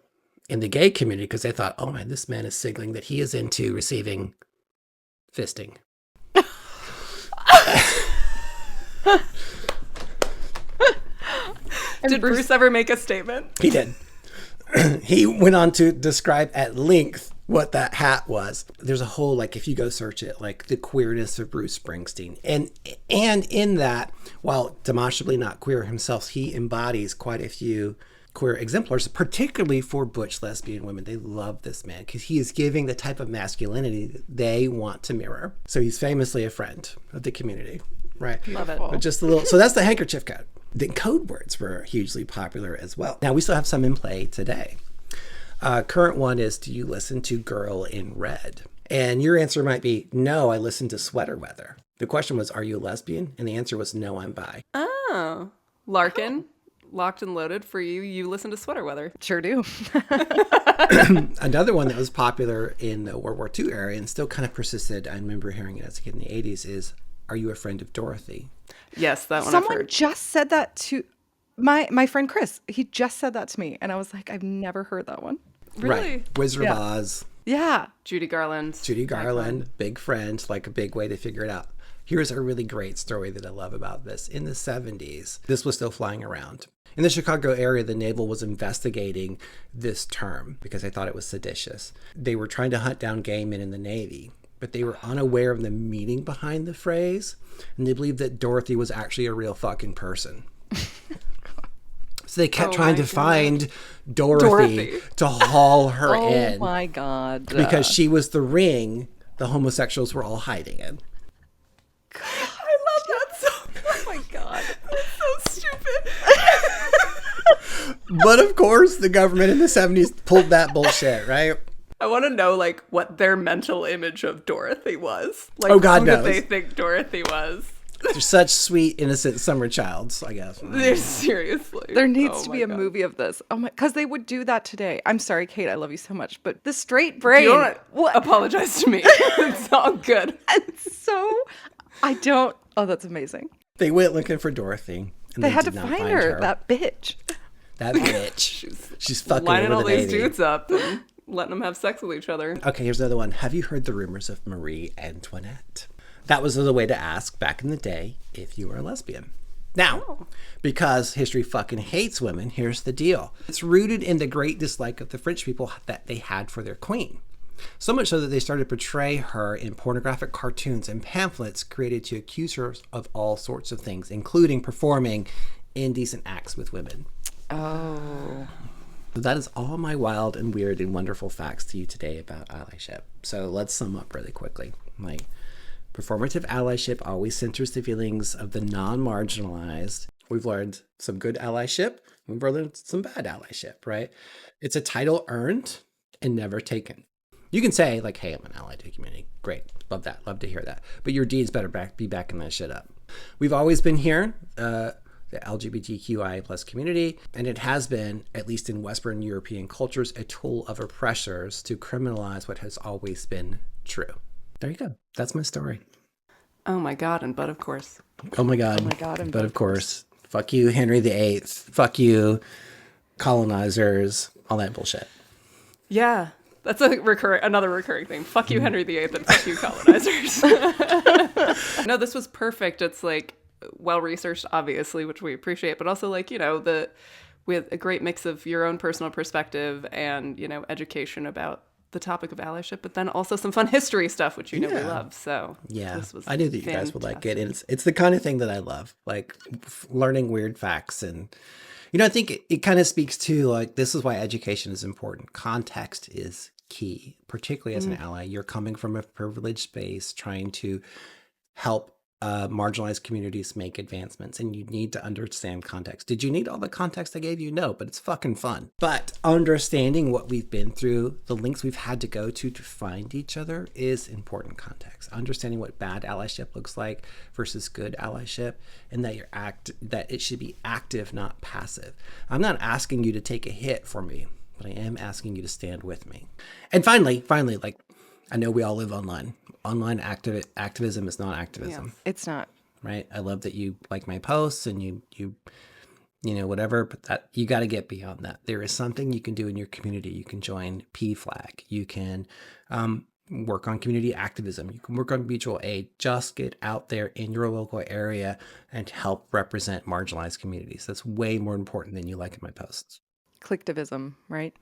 in the gay community because they thought, oh man, this man is signaling that he is into receiving fisting. Did Bruce ever make a statement? He did. He went on to describe at length what that hat was. There's a whole, like, if you go search it, like the queerness of Bruce Springsteen. And in that, while demonstrably not queer himself, he embodies quite a few queer exemplars, particularly for butch lesbian women. They love this man because he is giving the type of masculinity that they want to mirror. So he's famously a friend of the community, right? Love it. But just a little, so that's the handkerchief code. The code words were hugely popular as well. Now, we still have some in play today. Current one is, do you listen to Girl in Red? And your answer might be, no, I listen to Sweater Weather. The question was, are you a lesbian? And the answer was, no, I'm bi. Oh. Larkin, locked and loaded for you. You listen to Sweater Weather. Sure do. Another one that was popular in the World War II era and still kind of persisted, I remember hearing it as a kid in the 80s, is, are you a friend of Dorothy? Yes, that one I've Someone heard. just said that to my friend Chris. He just said that to me, and I was like, I've never heard that one. Really? Right. Wizard of Oz. Yeah. Judy Garland. Judy Garland, big friend, like a big way to figure it out. Here's a really great story that I love about this. In the 70s, this was still flying around. In the Chicago area, the Naval was investigating this term because they thought it was seditious. They were trying to hunt down gay men in the Navy, but they were unaware of the meaning behind the phrase, and they believed that Dorothy was actually a real fucking person. So they kept trying to find Dorothy to haul her in. Oh my God. Because she was the ring the homosexuals were all hiding in. I love that so. Oh my God. That's so stupid. But of course, the government in the 70s pulled that bullshit, right? I want to know, like, what their mental image of Dorothy was. Like, Oh, God who knows. did they think Dorothy was? They're such sweet, innocent summer childs, I guess. Seriously. There needs Oh to my be a God. movie of this. Oh my, because they would do that today. I'm sorry, Kate. I love you so much, but the straight brain. You don't What? apologize to me. It's all good. It's so. I don't. Oh, that's amazing. They went looking for Dorothy. And They had to did not find her. That bitch. That bitch. She's fucking Lining over all the these Navy. dudes up and letting them have sex with each other. Okay, here's another one. Have you heard the rumors of Marie Antoinette? That was the way to ask back in the day if you were a lesbian. Now, because history fucking hates women, here's the deal. It's rooted in the great dislike of the French people that they had for their queen. So much so that they started to portray her in pornographic cartoons and pamphlets created to accuse her of all sorts of things, including performing indecent acts with women. Oh. So that is all my wild and weird and wonderful facts to you today about allyship. So let's sum up really quickly. Like, performative allyship always centers the feelings of the non-marginalized. We've learned some good allyship. We've learned some bad allyship, right? It's a title earned and never taken. You can say, like, hey, I'm an ally to the community. Great. Love that. Love to hear that. But your deeds better be backing that shit up. We've always been here, the LGBTQI plus community, and it has been, at least in Western European cultures, a tool of oppressors to criminalize what has always been true. There you go. That's my story. Oh my God, and but of course. Oh my God. Oh my God, and But of course. Fuck you, Henry VIII. Fuck you, colonizers. All that bullshit. Yeah. That's another recurring thing. Fuck you, Henry VIII, and fuck you, colonizers. No, this was perfect. It's like, well researched, obviously, which we appreciate, but also like, you know, with a great mix of your own personal perspective and, you know, education about the topic of allyship, but then also some fun history stuff, which you know we love. So yeah, this was I knew that you guys would like it, fantastic. and it's the kind of thing that I love, like learning weird facts. And you know, I think it kind of speaks to like, this is why education is important. Context is key, particularly as an ally. You're coming from a privileged space trying to help marginalized communities make advancements, and you need to understand context. Did you need all the context I gave you? No, but it's fucking fun. But understanding what we've been through, the links we've had to go to find each other, is important context. Understanding what bad allyship looks like versus good allyship, and that that it should be active, not passive. I'm not asking you to take a hit for me, but I am asking you to stand with me. And finally, like, I know we all live online. Online activism is not activism. Yes. It's not. Right? I love that you like my posts and you know, whatever, but that you got to get beyond that. There is something you can do in your community. You can join PFLAG. You can work on community activism. You can work on mutual aid. Just get out there in your local area and help represent marginalized communities. That's way more important than you like in my posts. Clicktivism, right?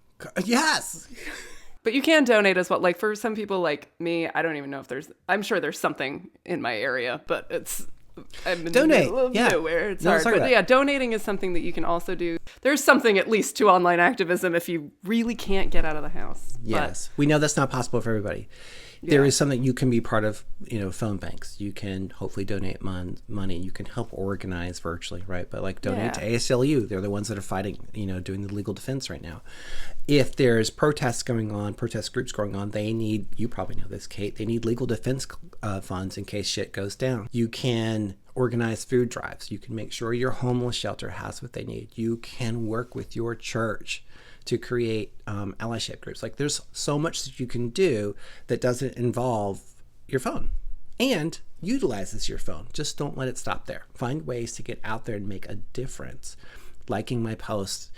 Yes. But you can donate as well. Like for some people like me, I don't even know if I'm sure there's something in my area, but I'm in Donate. the middle of nowhere. It's No, hard. sorry But about yeah, donating is something that you can also do. There's something at least to online activism if you really can't get out of the house. Yes. We know that's not possible for everybody. There is something you can be part of, you know, phone banks. You can hopefully donate money. You can help organize virtually, right? But like donate to ASLU. They're the ones that are fighting, you know, doing the legal defense right now. If there's protests going on, protest groups going on, they need, you probably know this, Kate, they need legal defense funds in case shit goes down. You can organize food drives. You can make sure your homeless shelter has what they need. You can work with your church to create allyship groups. Like there's so much that you can do that doesn't involve your phone and utilizes your phone. Just don't let it stop there. Find ways to get out there and make a difference. Liking my posts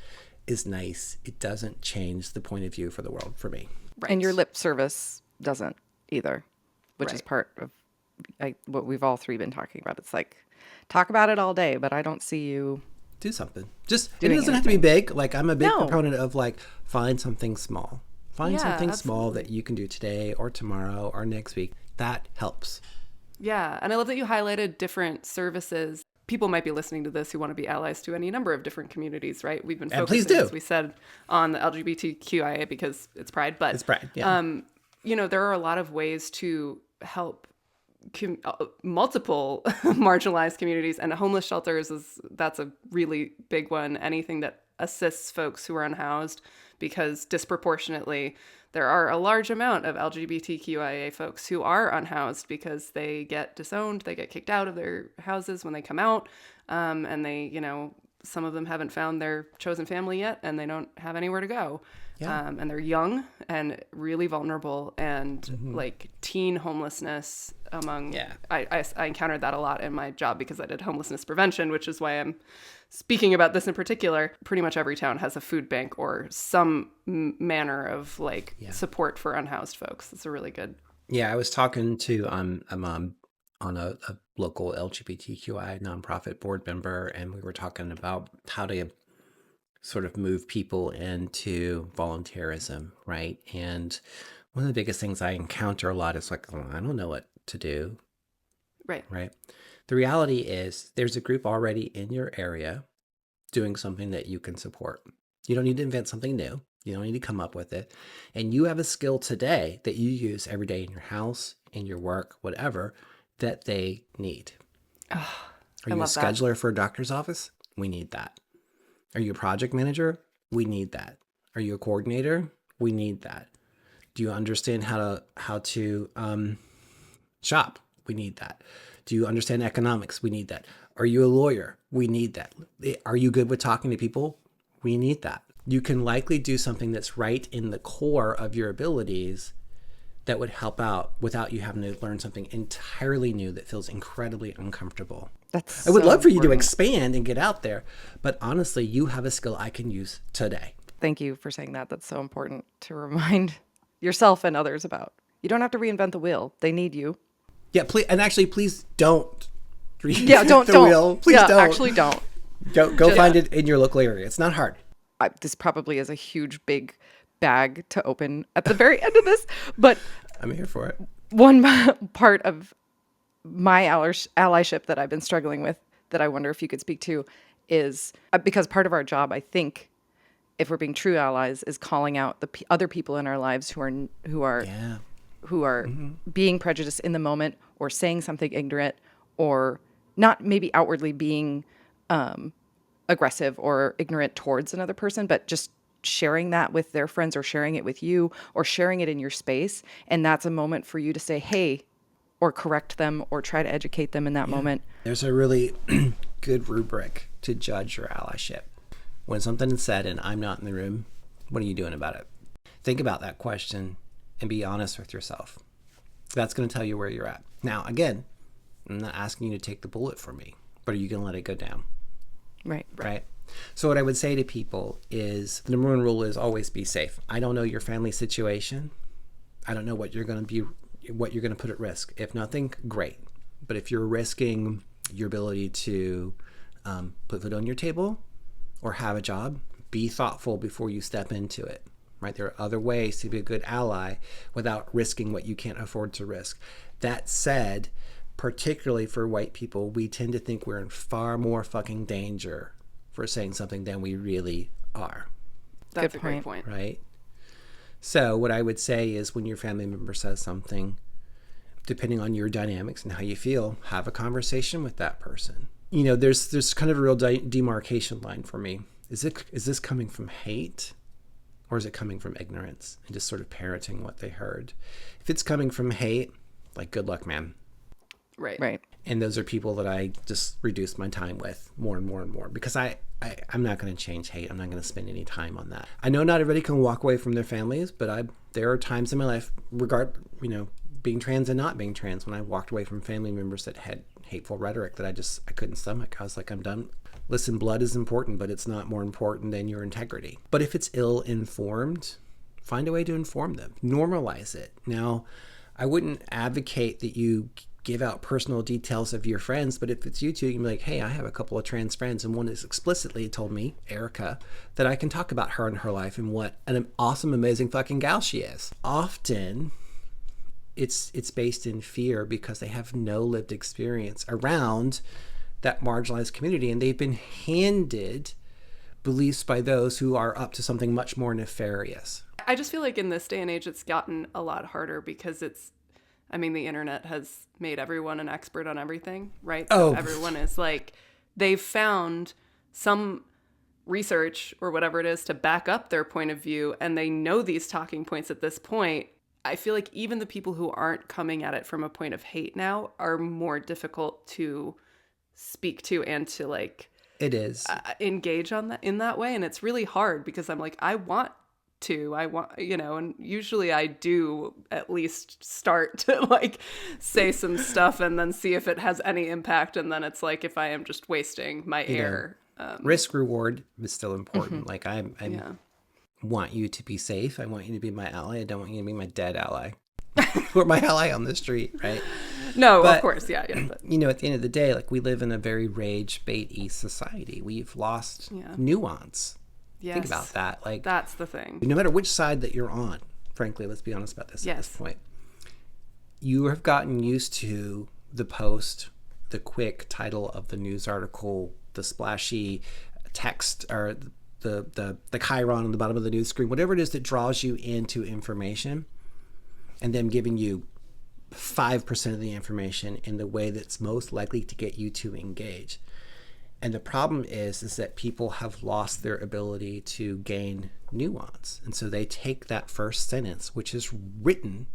is nice. It doesn't change the point of view for the world for me. Right. And your lip service doesn't either, which is Right. part of what we've all three been talking about. It's like, talk about it all day, but I don't see you. Do something. Just it Doing doesn't have to be big. Like I'm a big proponent of like, find something small. Find something small that you can do today or tomorrow or next week. That helps. Yeah. And I love that you highlighted different services. People might be listening to this who want to be allies to any number of different communities, right? We've been And focusing, please do. as we said, on the LGBTQIA because it's Pride. But It's Pride, yeah. you know, there are a lot of ways to help multiple marginalized communities, and homeless shelters that's a really big one. Anything that assists folks who are unhoused, because disproportionately there are a large amount of LGBTQIA folks who are unhoused because they get disowned, they get kicked out of their houses when they come out, and they, you know, some of them haven't found their chosen family yet, and they don't have anywhere to go. Yeah. And they're young and really vulnerable, and like teen homelessness among, I encountered that a lot in my job because I did homelessness prevention, which is why I'm speaking about this in particular. Pretty much every town has a food bank or some manner of like support for unhoused folks. It's a really good. Yeah, I was talking to a mom on a local LGBTQI nonprofit board member, and we were talking about how to sort of move people into volunteerism, right? And one of the biggest things I encounter a lot is like, oh, I don't know what to do. Right. The reality is there's a group already in your area doing something that you can support. You don't need to invent something new. You don't need to come up with it. And you have a skill today that you use every day in your house, in your work, whatever, that they need. Are you a scheduler for a doctor's office? We need that. Are you a project manager? We need that. Are you a coordinator? We need that. Do you understand how to shop? We need that. Do you understand economics? We need that. Are you a lawyer? We need that. Are you good with talking to people? We need that. You can likely do something that's right in the core of your abilities that would help out without you having to learn something entirely new that feels incredibly uncomfortable. That's I would so love for you to important. expand and get out there, but honestly, you have a skill I can use today. Thank you for saying that. That's so important to remind yourself and others about. You don't have to reinvent the wheel. They need you. Yeah, please, and actually, please don't Yeah, don't. Please yeah, don't. Actually, don't. Go find it in your local area. It's not hard. This probably is a huge, big bag to open at the very end of this, but I'm here for it. one part of my allyship that I've been struggling with that I wonder if you could speak to is because part of our job, I think, if we're being true allies, is calling out the other people in our lives who are being prejudiced in the moment or saying something ignorant or not maybe outwardly being aggressive or ignorant towards another person, but just sharing that with their friends or sharing it with you or sharing it in your space. And that's a moment for you to say, hey, or correct them or try to educate them in that moment. There's a really good rubric to judge your allyship. When something is said and I'm not in the room, what are you doing about it? Think about that question and be honest with yourself. That's going to tell you where you're at. Now, again, I'm not asking you to take the bullet for me, but are you going to let it go down? Right. So what I would say to people is the number one rule is always be safe. I don't know your family situation. I don't know what you're going to put at risk. If nothing, great. But if you're risking your ability to put food on your table or have a job, be thoughtful before you step into it. Right? There are other ways to be a good ally without risking what you can't afford to risk. That said, particularly for white people, we tend to think we're in far more fucking danger for saying something than we really are. That's a great point. Right? So what I would say is when your family member says something, depending on your dynamics and how you feel, have a conversation with that person. You know, there's kind of a real demarcation line for me. Is this coming from hate or is it coming from ignorance and just sort of parroting what they heard? If it's coming from hate, like, good luck, man. Right. And those are people that I just reduce my time with more and more and more because I'm not going to change hate. I'm not going to spend any time on that. I know not everybody can walk away from their families, but there are times in my life, being trans and not being trans, when I walked away from family members that had hateful rhetoric that I couldn't stomach. I was like, I'm done. Listen, blood is important, but it's not more important than your integrity. But if it's ill-informed, find a way to inform them. Normalize it. Now, I wouldn't advocate that you give out personal details of your friends, but if it's you two, you can be like, hey, I have a couple of trans friends, and one has explicitly told me, Erica, that I can talk about her and her life and what an awesome, amazing fucking gal she is. Often, it's based in fear because they have no lived experience around that marginalized community, and they've been handed beliefs by those who are up to something much more nefarious. I just feel like in this day and age, it's gotten a lot harder because the internet has made everyone an expert on everything, right? So everyone is like, they've found some research or whatever it is to back up their point of view, and they know these talking points at this point. I feel like even the people who aren't coming at it from a point of hate now are more difficult to speak to and to it is engage on that in that way. And it's really hard because I'm like, I want, and usually I do at least start to say some stuff and then see if it has any impact. And then it's like, if I am just wasting my air. Risk reward is still important. Mm-hmm. I want you to be safe. I want you to be my ally. I don't want you to be my dead ally or my ally on the street. Right. No, of course. Yeah. But, at the end of the day, we live in a very rage bait-y society. We've lost nuance. Yes. Think about that. That's the thing. No matter which side that you're on, frankly, let's be honest about this at this point. You have gotten used to the post, the quick title of the news article, the splashy text, or the chyron on the bottom of the news screen, whatever it is that draws you into information, and them giving you 5% of the information in the way that's most likely to get you to engage. And the problem is that people have lost their ability to gain nuance. And so they take that first sentence, which is written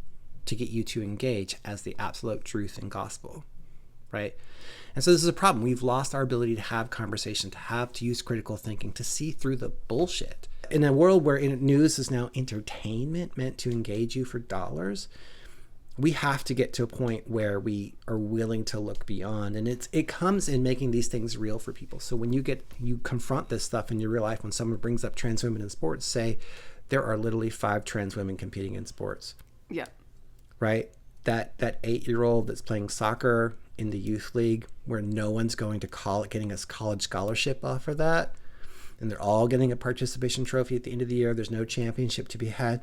to get you to engage, as the absolute truth and gospel, right? And so this is a problem. We've lost our ability to have conversation, to use critical thinking, to see through the bullshit. In a world where news is now entertainment meant to engage you for dollars, we have to get to a point where we are willing to look beyond. And it comes in making these things real for people. So when you confront this stuff in your real life, when someone brings up trans women in sports, say there are literally 5 trans women competing in sports. Yeah. Right? That 8-year-old that's playing soccer in the youth league where no one's going to getting a college scholarship off of that, and they're all getting a participation trophy at the end of the year. There's no championship to be had.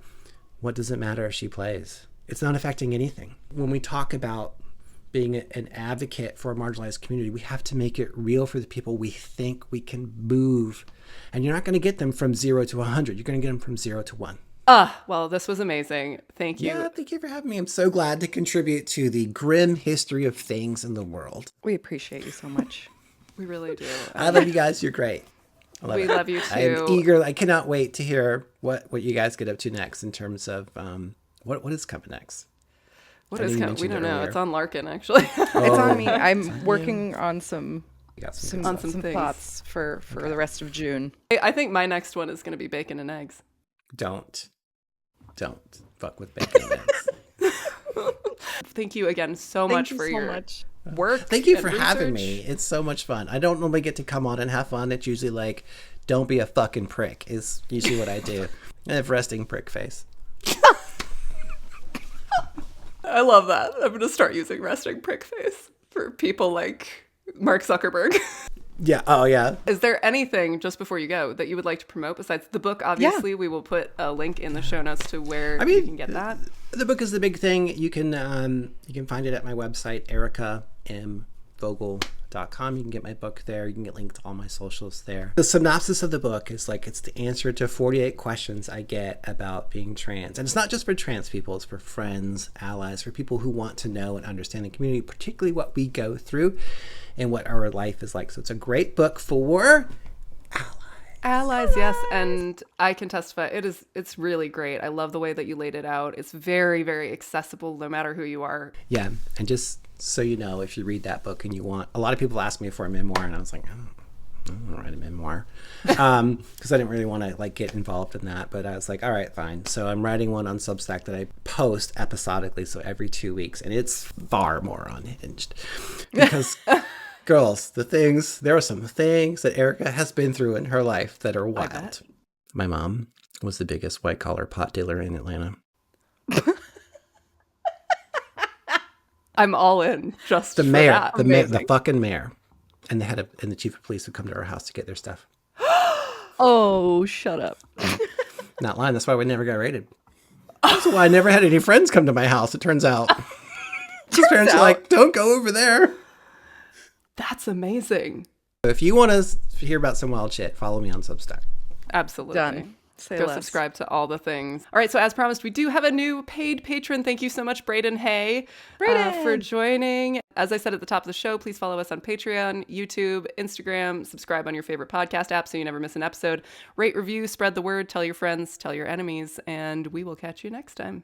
What does it matter if she plays? It's not affecting anything. When we talk about being an advocate for a marginalized community, we have to make it real for the people we think we can move. And you're not going to get them from 0 to 100. You're going to get them from 0 to 1. Well, this was amazing. Thank you. Yeah, thank you for having me. I'm so glad to contribute to the grim history of things in the world. We appreciate you so much. We really do. I love you guys. You're great. We love you I am too. eager. I cannot wait to hear what you guys get up to next in terms of what is coming next. What I is know you coming? We mentioned don't it know. earlier. It's on Larkin, actually. It's on me. I'm working on some You got some things. thoughts for the rest of June. I think my next one is going to be bacon and eggs. Don't fuck with bacon and eggs. Thank you again so much for your work. Thank you and for having research. me. It's so much fun. I don't normally get to come on and have fun. It's usually like, don't be a fucking prick is usually what I do. I have resting prick face. I love that. I'm going to start using resting prick face for people like Mark Zuckerberg. Yeah. Oh, yeah. Is there anything, just before you go, that you would like to promote besides the book? Obviously, we will put a link in the show notes to where you can get that. The book is the big thing. You can find it at my website, ericavogel.com. You can get my book there. You can get linked to all my socials there. The synopsis of the book is like, it's the answer to 48 questions I get about being trans. And it's not just for trans people. It's for friends, allies, for people who want to know and understand the community, particularly what we go through and what our life is like. So it's a great book for Allies, yes, and I can testify. It's really great. I love the way that you laid it out. It's very, very accessible, no matter who you are. Yeah, and just so you know, if you read that book and you want, a lot of people ask me for a memoir, and I was like, I don't write a memoir, because I didn't really want to like get involved in that. But I was like, all right, fine. So I'm writing one on Substack that I post episodically, so every 2 weeks, and it's far more unhinged because. Girls, there are some things that Erica has been through in her life that are wild. My mom was the biggest white collar pot dealer in Atlanta. I'm all in just The for mayor, that. the fucking mayor, and and the chief of police would come to our house to get their stuff. Oh, shut up. Not lying. That's why we never got raided. That's why I never had any friends come to my house. It turns out. His parents are like, don't go over there. That's amazing. If you want to hear about some wild shit, follow me on Substack. Absolutely. Done. Say Go less. subscribe to all the things. All right, so as promised, we do have a new paid patron. Thank you so much, Braden Hay, for joining. As I said at the top of the show, please follow us on Patreon, YouTube, Instagram, subscribe on your favorite podcast app so you never miss an episode. Rate, review, spread the word, tell your friends, tell your enemies, and we will catch you next time.